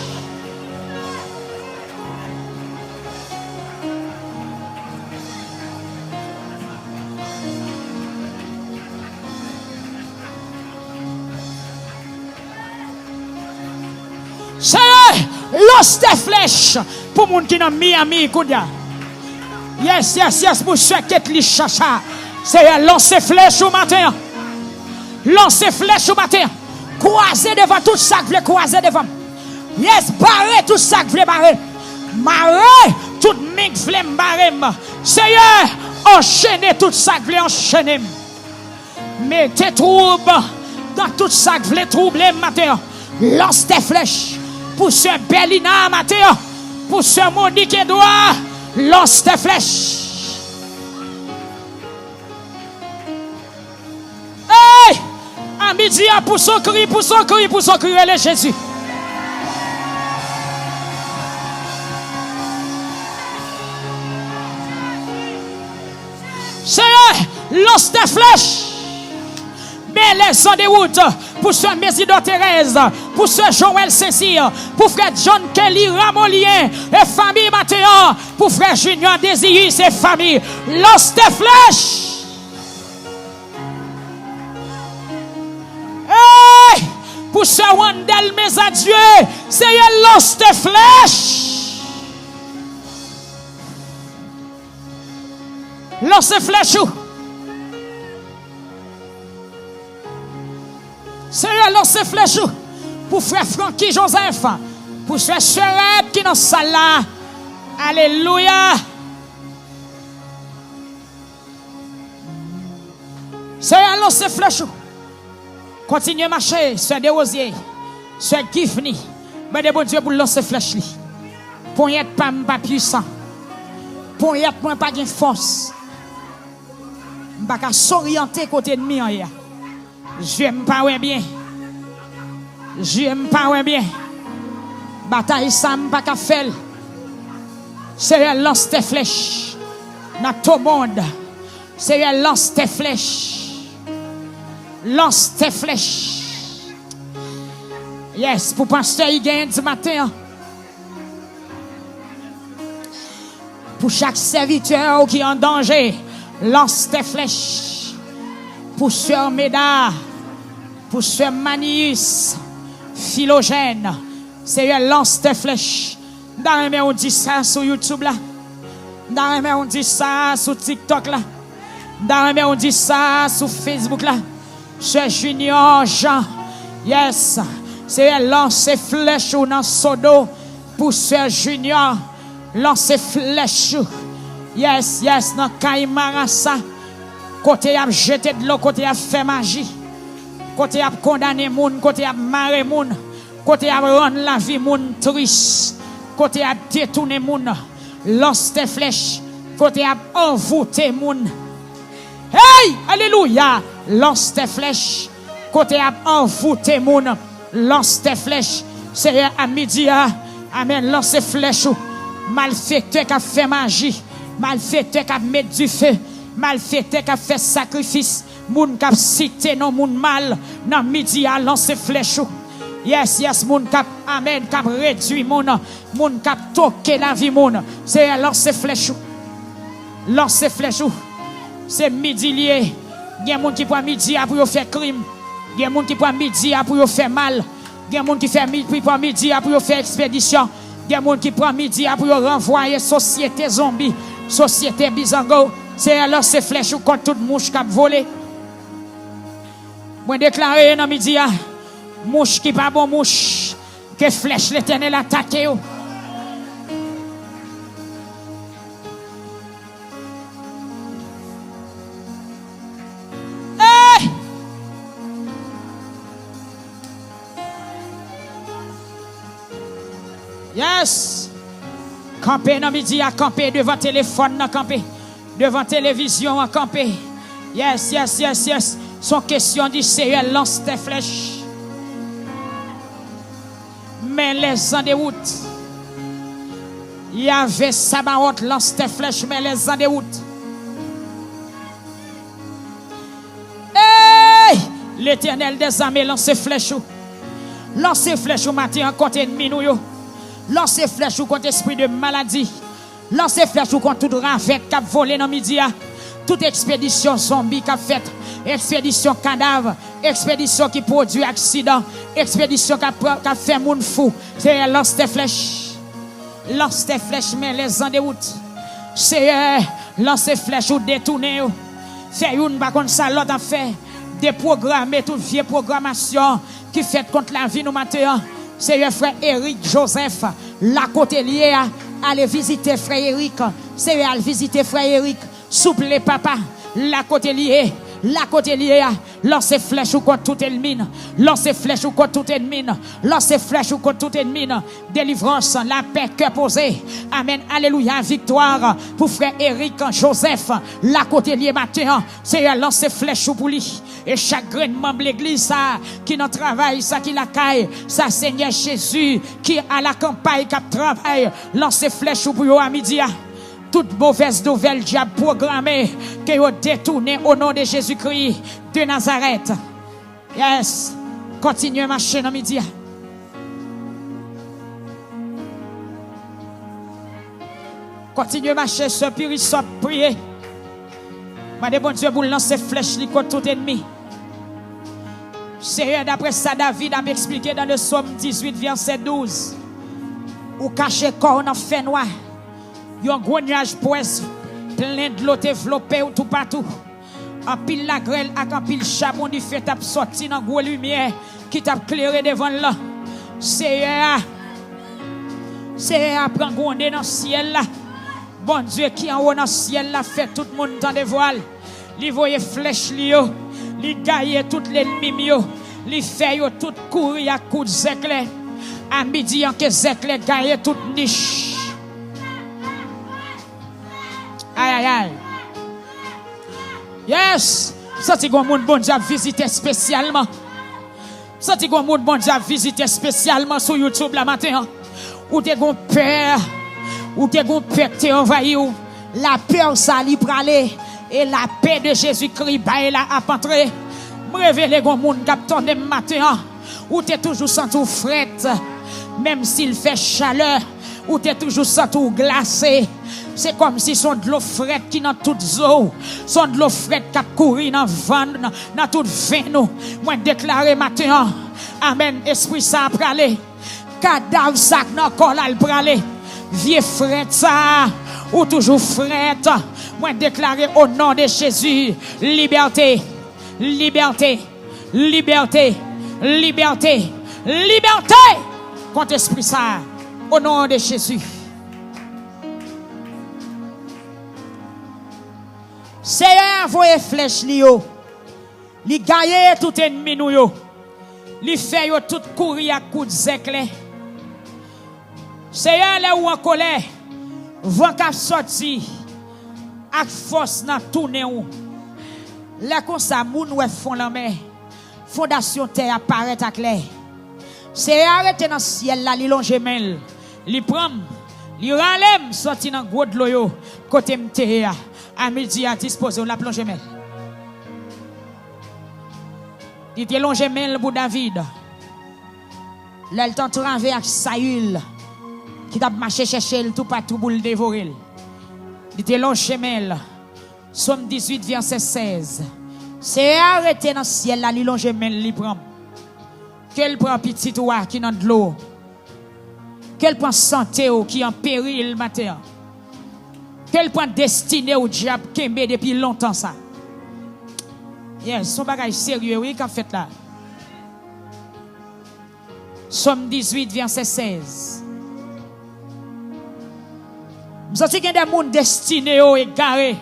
Seigneur, lance tes flèches pour moun qui dans Miami, Koudia. Yes, pour ceux qui li chacha. Seigneur, lance tes flèches au matin. Lance tes flèches au matin. Croisez devant tout ça que vous voulez croiser devant. Yes, barrez tout ça que vous voulez barrer. Marrez tout mink voulez barrer. Seigneur, enchaînez tout ça que vous voulez enchaîner. Mettez trouble dans tout ça que vous voulez troubler matin. Lance tes flèches. Pour ce Bélina matin, pour ce Monique Edouard, lance tes flèches. Hey! À midi, pour son cri, allez Jésus. Seigneur, lance tes flèches. Mais les sons de route pour ce Mésidor Thérèse, pour ce Joël Saint-Cyr, pour frère John Kelly Ramolien et famille Mathéon, pour frère Junior Désirus et famille. Lance tes flèches. Hey! Pour ce Wandel, mes adieux, Seigneur, lance tes flèches. Lance tes flèches. Seigneur, lance tes flèches pour frère Francky Joseph, pour frère Chérette qui est dans la salle là. Alléluia. Seigneur, lance tes flèches. Continuez à marcher, Sœur Desrosiers, Sœur Gifni. Mais de bon Dieu pour lancer flèches. Pour être pas puissant. Pour être pas de force. Je ne peux pas s'orienter côté ennemi en hier. Je n'aime pas bien. Je n'aime pas bien. Bataille ça ne pas faire. Seigneur, lance tes flèches dans tout le monde. Seigneur, lance tes flèches. Lance tes flèches. Yes, pour pasteur Higuin du matin. Pour chaque serviteur qui est en danger, lance tes flèches. Pour Sœur Méda, pour Sœur Manius, Philogène, Seigneur, lance tes flèches. Dans les on dit ça sur YouTube là. Dans les on dit ça sur TikTok là. Dans les on dit ça sur Facebook là. Sœur Junior Jean, yes, Seigneur, lance tes flèches dans Sodo pour Sœur Junior. Lance flèche. Yes, yes, dans Kaimarasa. Côté a jeté de l'eau, côté a fait magie. Côté a condamné moun, côté a maré moun. Côté a rendre la vie moun triste. Côté a détourné moun. Lance tes flèches. Côté a envoûté moun. Hey, alléluia. Lance tes flèches. Côté a envoûté moun. Lance tes flèches. Seigneur, à midi, amen, lance tes flèches. Malfaiteur qui a fait magie, malfaiteur qui a mis du feu, malfaiteur qui a fait sacrifice, moun qui a cité non moun mal, dans midi à lancer flèche. Yes, yes, moun qui a, amen, qui a réduit moun qui a toqué la vie moun, c'est lancer flèche. Lancer flèche. C'est midi lié. Il y a moun qui prend midi pour faire crime, il y a moun qui prend midi pour faire mal, il y a moun qui fait midi pour faire expédition. Il y a des gens qui prennent midi pour renvoyer société zombie, société bizango. C'est alors ces flèches contre toute mouche qui a volé. Moi déclaré dans midi, mouche qui pas bon mouche, que flèche l'Éternel attaque. Hey! Yes. Camper dans midi à camper devant téléphone à camper devant télévision à camper. Yes, yes, yes, yes. Son question dit Seigneur, lance tes flèches. Mais les en déroute. Il y avait Sabaoth, lance tes flèches, mais les en déroute. Hey! L'Éternel des armées lance ses flèches. Lance ses flèches au matin contre ennemi nous. Lancez flèche contre esprit de maladie. Lancez flèche contre toute ravette qui a volé dans midi. Toute expédition zombie qui a fait. Expédition cadavre. Expédition qui produit accident. Expédition qui a fait moun fou. C'est lance tes flèches. Lance tes flèches, mais les en déroute. C'est lance flèches ou détourner. Fait une par contre ça l'autre affaire. Déprogrammer toute vieille programmation qui fait contre la vie nous matin. C'est frère Eric Joseph, la côté lié à aller visiter frère Eric. C'est aller visiter frère Eric. Souple papa, la côté lié. La côté lié à lancer flèche ou contre tout ennemi. Lancer flèche ou contre tout ennemi. Lancer flèche ou contre tout ennemi. Délivrance, la paix, cœur posé. Amen. Alléluia. Victoire pour frère Eric Joseph. La côté lié matin. C'est lancer flèche pour lui. Et chaque grain membre de l'église, ça, qui n'a travail, ça qui la caille, ça Seigneur Jésus, qui à la campagne, qui travaille, lancer flèche pour eux à midi. Toute mauvaise nouvelle diable programmée, que vous détournez au nom de Jésus-Christ de Nazareth. Yes. Continuez à marcher dans midi. Continuez à marcher, ce pire, prier. Madame bon Dieu, pour lancer flèche contre tout ennemi. Seigneur, d'après ça, David a m'expliqué dans le psaume 18, verset 12. Ou caché corps dans fait noir. Il y a un gros nuage poisse plein de l'eau développé tout partout. En pile la grêle avec en pile charbon du fait t'a sorti dans gros lumière qui t'a éclairé devant là. Seigneur prend gondé dans le ciel là. Bon Dieu qui en haut dans le ciel là fait tout le monde dans des voiles. Li voye flèche li yo, li gagne tout l'ennemi yo, li fait yo tout courir à coups de zéclé. À midi en que zéclé gagne toute niche. Aïe aïe aïe. Yes, ça c'est un monde bon Dieu a visité spécialement. Ça c'est un monde bon Dieu a visité spécialement sur YouTube la matin. Ou t'es gon peur, ou t'es gon peur t'es envahi ou la peur ça li pralé et la paix de Jésus-Christ ba la a entré. Me révéler gon monde qui attendait matin Ou t'es toujours sans tout fret. Même s'il fait chaleur, ou t'es toujours sans tout glacé. C'est comme si son de l'eau frette qui dans toute eau, son de l'eau frette qui a couru dans vent, dans toute veine. Moi déclarer matin, amen, esprit ça a pralé. Cadavre ça dans corps là le pralé. Vieux frette ça, ou toujours frette. Moi déclarer au nom de Jésus, liberté, liberté, liberté, liberté, liberté contre esprit ça, au nom de Jésus. Seigneur voye flèche li yo. Li gagne tout ennemi nou yo. Li fait yo tout courir à coup de zècle. Seigneur là ou en colère, vent k'ap sorti ak force nan tourner ou. Là comme ça moun wè fond la mer. Fondation terre apparaît ak l'air. Seigneur arrêté dans ciel là li longe mel. Li pram, li ralem sorti dans gros de l'eau côté mte ya. À midi à disposer la plonge mel. Il était longe mel pour David. Là il tente renver avec Saül qui t'a marché chercher tout partout pour le dévorer. Il était longe mel. Somme 18 verset 16. C'est arrêté dans le ciel là, il longe mel li prend. Qu'elle prend petit toi qui dans de l'eau. Qu'elle prend santé ou qui en péril matin. Quel point destiné au diable kembe depuis longtemps ça. Yes, son bagage sérieux oui qu'a fait là. Somme 18 verset 16. Vous sentez qu'il y a des gens destinés au égaré.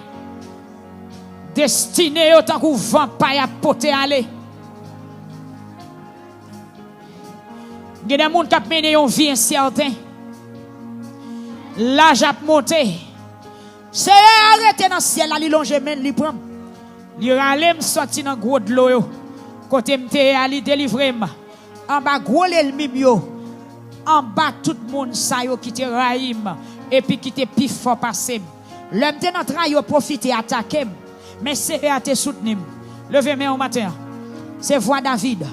Destinés au tant qu'on vampire à poter aller. Il y a des gens qui ont mené une vie incertaine. L'âge a monté. C'est arrêté dans le ciel, là, li longe men, li prend. Li ralem sorti dans gros de l'eau. Côté mte ali délivrer. En bas gros l'ennemi yo. En bas tout le monde sa yo qui te raïm et puis qui te pif fort passer. L'homme te notre yo profiter attaquer. Mais c'est à te soutenir. Levez main au matin. C'est voix David.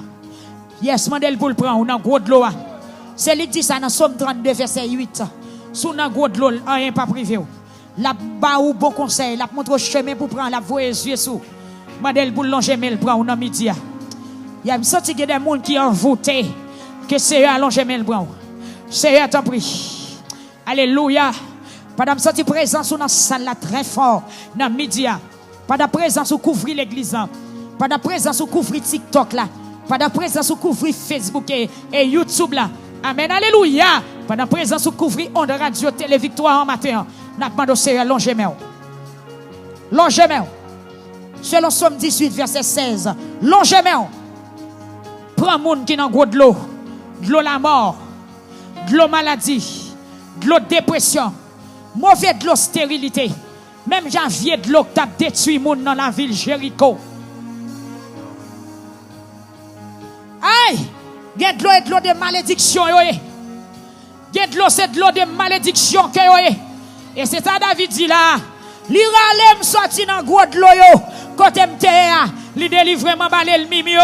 Yes, mandel pour le prendre dans gros de l'eau. C'est lui qui dit ça dans Somme 32 verset 8. Sous dans gros de l'eau, rien pas privé. La ba ou bon conseil, la montre chemin pour prendre la voie yeux sous. Mandel pour longer mel prend dans midi. Il y a senti que des gens qui ont voté que c'est à longer mel prend. C'est à t'en prie. Alléluia. Pendant senti présence dans salle là très fort dans midi. Pendant présence ou couvrir l'église. Pendant présence ou couvrir TikTok là. Pendant présence ou couvrir Facebook et YouTube là. Amen. Alléluia. Pendant présence ou couvrir on radio télé victoire en matin. N'a pas de Seigneur longement. Longement. Selon Somme 18 verset 16. Longement. Prends monde qui dans gros de l'eau la mort, de l'eau maladie, de l'eau dépression, mauvais de l'eau stérilité. Même janvier de l'eau qui a détruit monde dans la ville Jéricho. Aïe, get de l'eau et de l'eau de malédiction yoé. Get de l'eau c'est de l'eau de malédiction que yoé. Et c'est ça David dit là. Li ralem sorti dans gros de l'eau yo. Côté mtea, li délivre man balel mimio.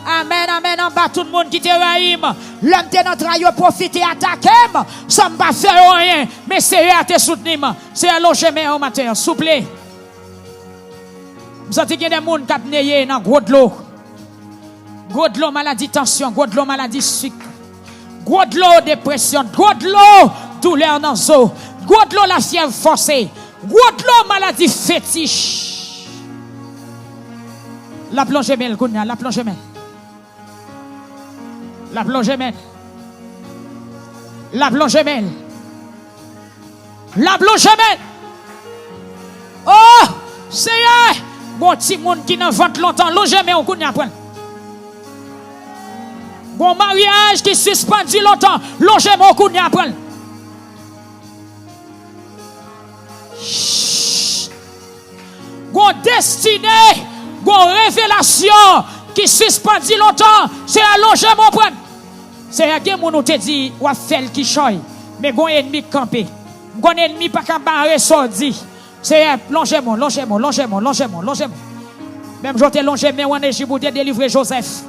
Amen, amen, en bas tout le monde qui te raïm. L'homme te notre aïe profiter attaquer. Ça ne va faire rien. Mais c'est à te soutenir. C'est à l'enchaînement au matin. S'il vous plaît. Vous sentez qu'il y a des gens qui ont neyé dans gros de l'eau. Gros de l'eau maladie tension. Gros de l'eau maladie sucre. Gros de l'eau dépression. Gros de l'eau douleur dans le os. Gros de l'eau la fièvre forcée. Gros de l'eau maladie fétiche. La plonge mel, la plonge mel. La plonge mel. La plonge mel. La plonge mel. Oh, Seigneur. Bon petit monde qui n'a vente longtemps, loge mel on connaît après. Bon mariage qui suspendu longtemps, loge mel on connaît après. Bon destinée, bon révélation qui suspendu longtemps, c'est à loge mon prendre. C'est à qui mon te dit ou faire qui choy, mais bon ennemi campé. Bon ennemi pas qu'à barrer sorti. C'est longement. Même je te longement en Égypte pour délivrer Joseph.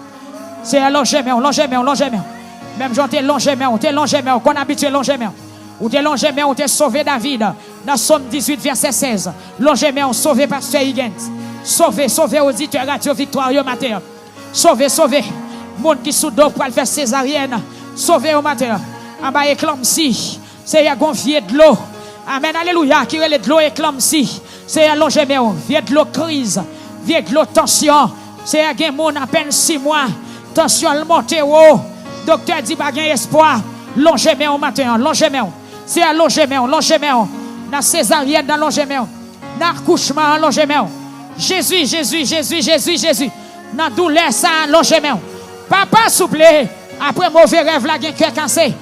C'est longer main, longer main, longer main. Même j'en t'ai longer main, qu'on habitué longer main. Ou t'es longer main, ou t'es sauvé David. Dans Somme 18, verset 16. Longer main, sauvé pasteur Higgins. Sauvé, sauvé auditeur Radio Victoire au matin. Sauvé, sauvé. Monde qui sous d'eau pour faire césarienne. Sauvé au matin. En bas éclampsie. C'est un gonflier de l'eau. Amen, alléluia. Qui relève de l'eau éclampsie. C'est un longer main. Vient de l'eau crise. Vient de l'eau tension. C'est un monde à peine 6 mois. Tension le monte haut. Docteur dit pas gain espoir. Longer main au matin. Longer main. C'est un longer main. Longer main. Dans césarienne, dans longer main. Dans accouchement, longer main. Jésus, Jésus, Jésus, Jésus, Jésus. Dans douleur, ça, longer main. Papa, s'il vous plaît. Après mauvais rêve, là, il cœur cassé.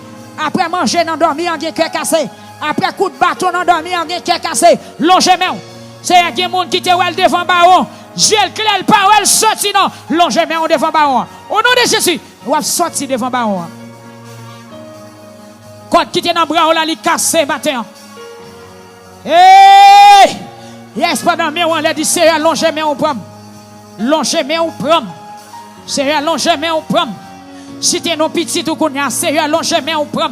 Après manger, dans dormir, il cœur cassé. Après coup de bâton, dans dormir, il cœur cassé. Longer main. C'est un monde qui te voit devant baron. J'ai le clé, le parole sorti, non. Longer main devant baron. Au nom de Jésus, on va sortir devant baron. Quand qui te dans bras, là, il cassé matin. Hey! Yes, pendant mais on l'a dit, c'est allonger mais on prend. Longer mais on prend. C'est allonger mais on prend. Si t'es non petit ou qu'on a, c'est allonger mais on prend.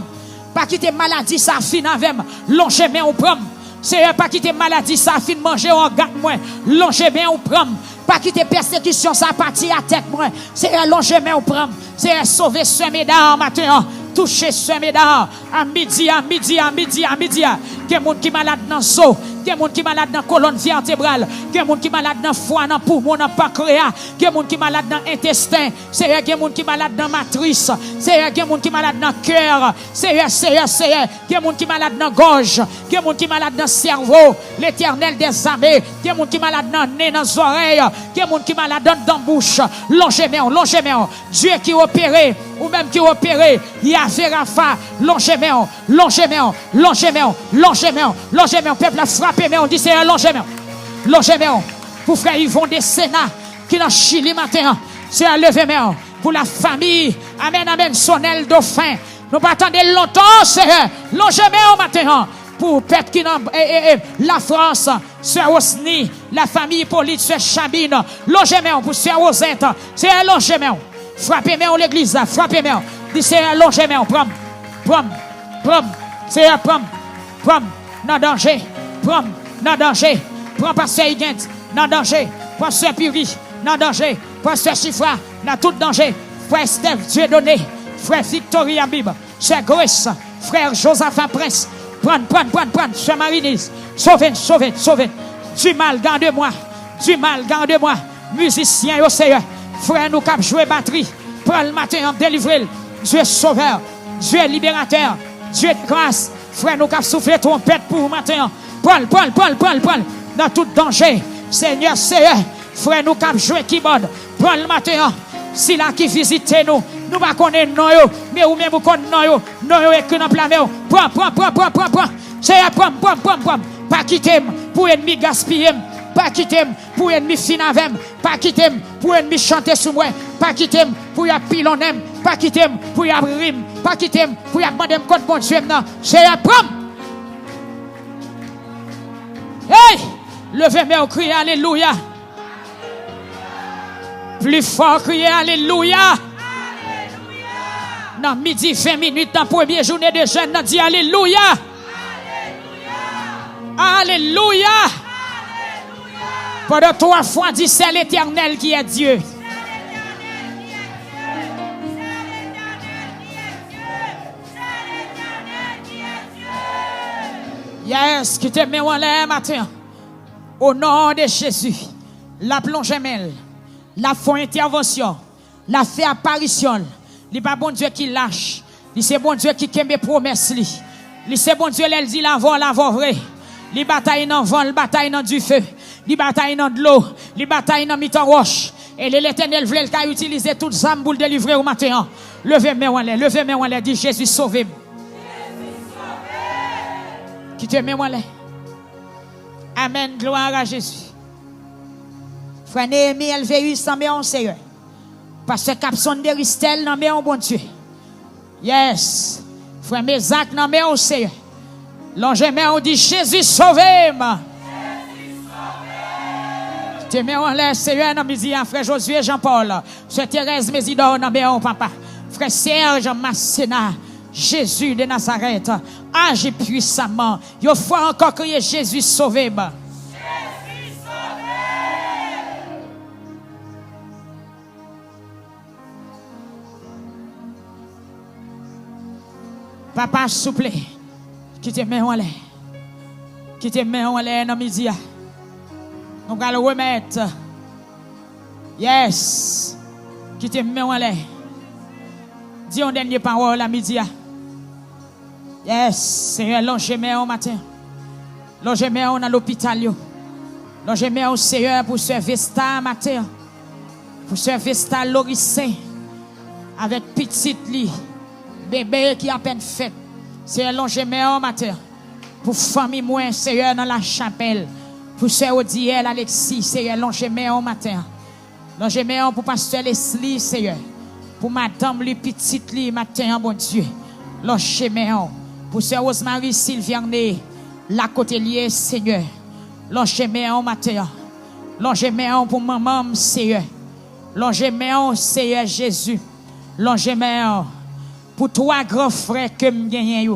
Pas quitter maladie, ça fin avec. Longer mais on prend. C'est pas quitter maladie, ça fin manger en gâte moi. Longer mais on prend. Pas quitter persécution, ça partit à tête moi. C'est allonger mais on prend. C'est sauver ce médaille matin. Toucher ce médaille à midi, à midi, à midi, à midi. Il y a des gens qui sont malades dans le dos, il y a des gens qui sont malades dans la colonne vertébrale, il y a des gens qui sont malades dans le foie, dans le poumon, dans le pancréas, il y a des gens qui sont malades dans l'intestin, il y a des gens qui sont malades dans la matrice, il y a des gens qui sont malades dans le cœur, il y a des gens qui sont malades dans la gorge, il y a des gens qui sont malades dans le cerveau, l'Éternel des armées, il y a des gens qui sont malades dans le nez, dans les oreilles, il y a des gens qui sont malades dans la bouche. Longez-moi, Dieu qui opère, ou même qui opère, il y a Rafa, longez-moi, peuple a frappé, mais on dit c'est longez-moi, pour frère Yvon des Sénats, qui dans Chili matin, c'est à lever pour la famille, amen, amen, Sonel Dauphin, nous pas attendre longtemps, c'est longez-moi matin, pour peuple qui dans la France, Sœur Osni, la famille Hippolyte, Sœur Chabine, longez-moi pour Sœur Rosette, c'est longez-moi, frappez-moi l'église, frappez-moi, dit c'est longez-moi, prom, c'est prom, dans danger, dans danger, prends pasteur Higgins, dans danger, pasteur Piri, dans danger, pasteur Chifra, dans tout danger, frère Steph, Dieu donné, frère Victoria Bib, sœur Grace, frère Josaphat Prince, prends, sœur Marinise, sauvez, du mal, garde-moi, musicien au Seigneur, frère nous cap jouer batterie, prends le matin, délivrer, Dieu sauveur, Dieu libérateur, Dieu de grâce, frère nous cap souffler trompette pour le matin, Paul, dans tout danger, Seigneur, frère nous cap jouer keyboard, prends le matin, si là qui visite nous pas connaître non yo, mais ou même connaître non yo écrit dans plan prends, Seigneur, prends, pas quitter pour ennemi gaspiller, pas quitter pour ennemi fin avec, pas quitter pour ennemi chanter sous moi, pas quitter pour y pilonner, pas quitter pour y rime, pas quitter pour y demander compte mon Dieu maintenant, Seigneur, prends. Hey! Levez-moi au crier alléluia. Plus fort crier alléluia. Dans midi 20 minutes, dans la première journée de jeûne, on dit alléluia. Alléluia. Pendant 3 fois, dit c'est l'Éternel qui est Dieu. Yes, qui te met en l'air matin. Au nom de Jésus, la plonge mêle, la font intervention, la fait apparition. Il pas bon Dieu qui lâche. Il c'est bon Dieu qui kembe promesse li. Il c'est bon Dieu elle dit la vrai. Il bataille dans vent, il bataille dans du feu. Il bataille dans de l'eau, il bataille dans mitan roche. Et l'Éternel voulait le utiliser toutes les âmes pour le délivrer au matin. Levez-moi en l'air, dit Jésus sauvé. Qui te met en l'air. Amen, gloire à Jésus. Frère Néhémie, LVU, s'en met en Seigneur. Parce que Capson de Ristel, n'en met en bon Dieu. Yes. Frère Mézac, n'en met en Seigneur. L'ange on dit Jésus sauvé. Te mets en l'air, Seigneur, dans midi, frère Josué Jean-Paul, frère Thérèse Mésidor, dans béon, papa, frère Serge Massena, Jésus de Nazareth, agis puissamment. Yo fois encore crier Jésus sauvé. Jésus sauvé. Papa, s'il vous plaît, qui te met en l'air. Qui te met en l'air dans midi. Nous allons le remettre. Yes. Qui te met en l'air. Dis une dernière parole à midi. Yes. Seigneur, longez-moi au matin. Longez-moi dans l'hôpital. Longez-moi au Seigneur pour servir ça matin. Pour servir ça l'oricin. Avec petite lit. Bébé qui a à peine fait. Seigneur, longez-moi au matin. Pour famille moi, Seigneur, dans la chapelle. Pour Sœur Odiel, Alexis, Seigneur, longez-moi au matin. Longez-moi pour Pasteur Leslie, Seigneur. Pour Madame lui petite li matin, bon Dieu. Longez-moi pour Sœur Rosemary Sylviane, la côté Seigneur. Longez-moi au matin. Longez-moi pour maman, Seigneur. Longez-moi, Seigneur Jésus. Longez-moi pour trois grands frères que me gagne.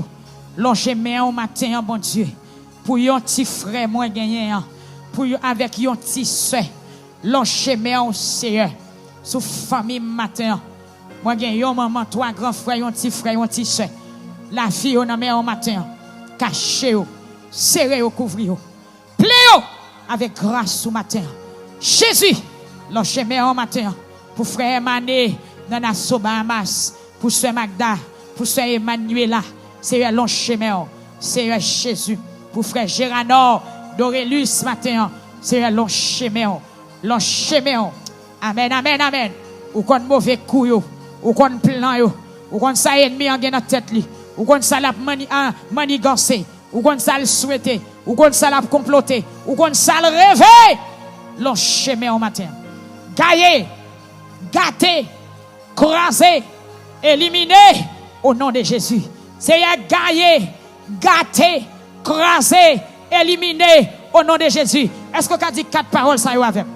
Longez-moi au matin, bon Dieu. Pour yon petit frère moi gagné pour avec yon petit soeur longez-moi Seigneur sous famille matin moi gagné yon maman trois grands frères yon petit frère yon petit soeur la fille on met au matin caché serré couvrir pléo avec grâce ce matin Jésus longez-moi au matin pour frère Mané Nana Sobamas pour sœur Magda pour sœur Emmanuela Seigneur longez-moi Seigneur Jésus pour frère Gérard d'Aurélus ce matin, c'est long chemin. Amen, amen, amen. Ou qu'on mauvais coup yo, ou qu'on plan yo, ou qu'on ça ennemi en dans tête li, ou qu'on ça la manigancé, ou qu'on ça le souhaiter, ou qu'on ça la comploter, ou qu'on ça le rêver. Long chemin au matin. Gaillé, gâté, crasé, éliminé au nom de Jésus. C'est gaillé, gâté, crasé, éliminé au nom de Jésus. Est-ce que tu as dit 4 paroles ça y avec?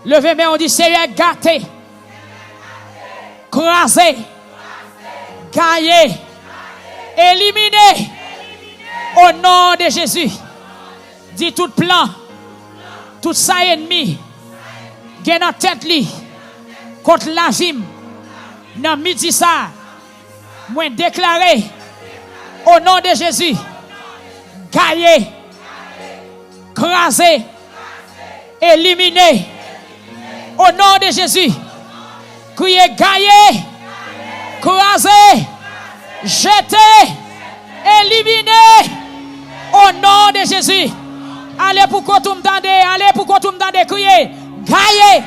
Levez-moi, on dit Seigneur gâté, crasé, gaillé, éliminé au nom de Jésus. Dis tout plan, tout ça ennemi, gagne dans tête li, contre la vie, dans midi ça, moi déclaré. Au nom de Jésus, gaillé, crasé, éliminé. Au nom de Jésus, criez gaillé, crasé, jeté, éliminé. Au nom de Jésus. Allez pour qu'on tout m'tende, allez pour qu'on tout m'tende, criez gaillé.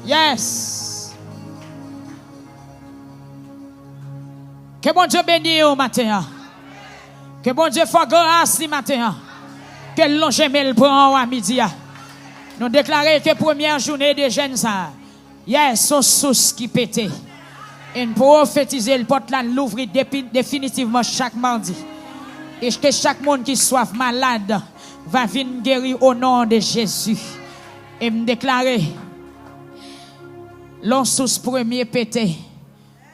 Yes. Que bon Dieu bénisse au matin. Que bon Dieu fasse grâce ce matin. Que longez-moi le prend à midi. Nous déclarons que première journée de jeunes ça. Yes, son source qui pétait. Et nous prophétiser le porte là l'ouvrir définitivement chaque mardi. Et que chaque monde qui soit malade va venir guérir au nom de Jésus. Et me déclarer l'on source premier pété.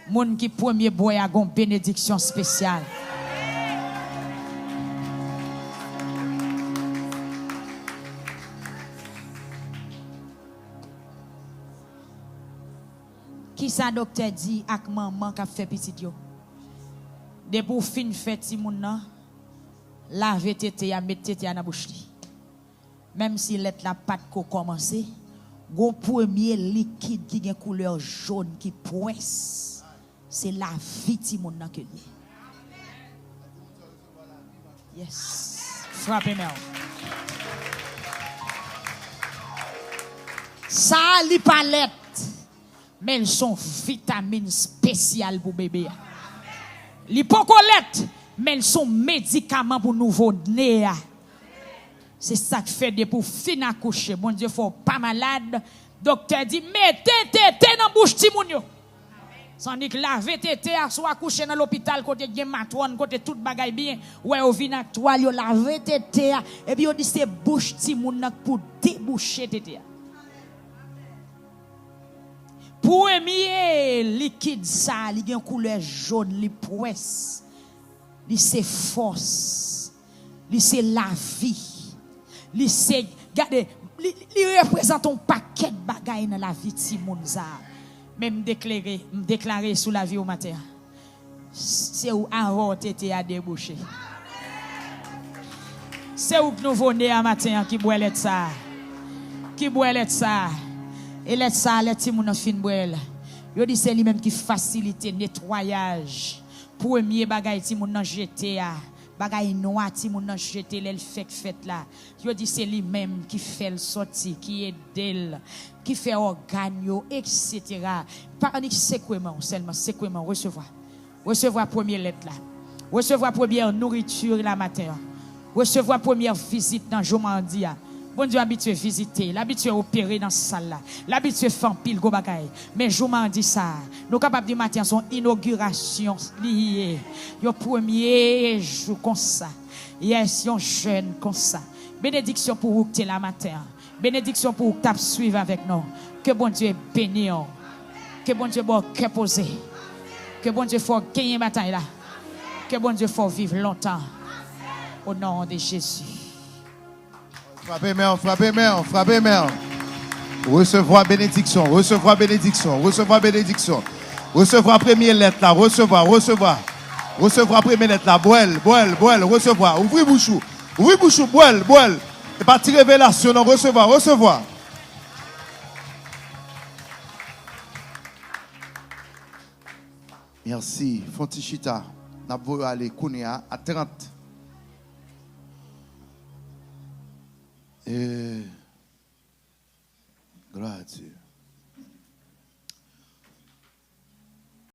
Moun qui premier boy a une bénédiction spéciale. Qui ça docteur dit ak maman qui a fait petit yo? De pour fin fait ti moun nan, laver tété ya mettre tété dans bouche li. Même si let la pâte ko commencer, gon premier liquide qui gen couleur jaune qui poisse. C'est la vie ti moun nan que li. Yes. Frappez-moi. Ça li palette. Mais elles sont vitamines spéciales pour bébé. L'hypocolette, mais elles sont médicaments pour nouveau-né. C'est ça qui fait de pour fin accoucher. Bon Dieu, faut pas malade. Docteur dit, mettez tété dans bouche ti moun yo. Tandis que laver tété à soit couché dans l'hôpital côté gen matron côté tout bagay bien ouais au vin ak toile yo laver tété et puis on dit c'est bouche ti moun nak pour déboucher tété. Premier liquide ça li gen couleur jaune li presse. Li c'est force. Li c'est la vie. Li c'est regardez li représente un paquet de bagay dans la vie ti moun ça. Même déclarer sous la vie au matin. C'est où Aaron était à déboucher. C'est où nous venons à matin qui boit l'être ça. Qui boit l'être ça. Et l'être ça, l'être si moun fin boire. Yo dit c'est lui même qui facilite nettoyage. Premier bagay ti moun nan jeté a. Bagay noir ti moun nan jeté l'el fait là. Yo dit c'est lui même qui fait le sorti, qui est d'elle. Qui fait organe yo, etc. Pas unique séquement seulement, séquement recevoir. Recevoir première lettre là. Recevoir première nourriture la matin. Recevoir première visite dans Jomandi. Bon Dieu habitué visiter, l'habitué opérer dans cette salle là. L'habitué faire pile go bagay. Mais Jomandi ça, nous capable de matin son inauguration liée. Yo premier jour comme ça. Yes, yon jeune comme ça. Bénédiction pour vous que la matin. Bénédiction pour vous suivre avec nous. Que bon Dieu bénisse. Que bon Dieu bon cœur posé. Que bon Dieu faut gagner bataille là. Que bon Dieu faut vivre longtemps. Au nom de Jésus. Frappez main, frappez main, frappez main. Recevoir bénédiction, recevoir bénédiction, recevoir bénédiction. Recevoir première lettre là, recevoir. Recevoir première lettre là, boel, recevoir. Ouvrez bouchou, boel. Et partie révélation, non, recevoir. Merci. Fontichita, n'a pas aller Kounia à 30. Gloire à Dieu.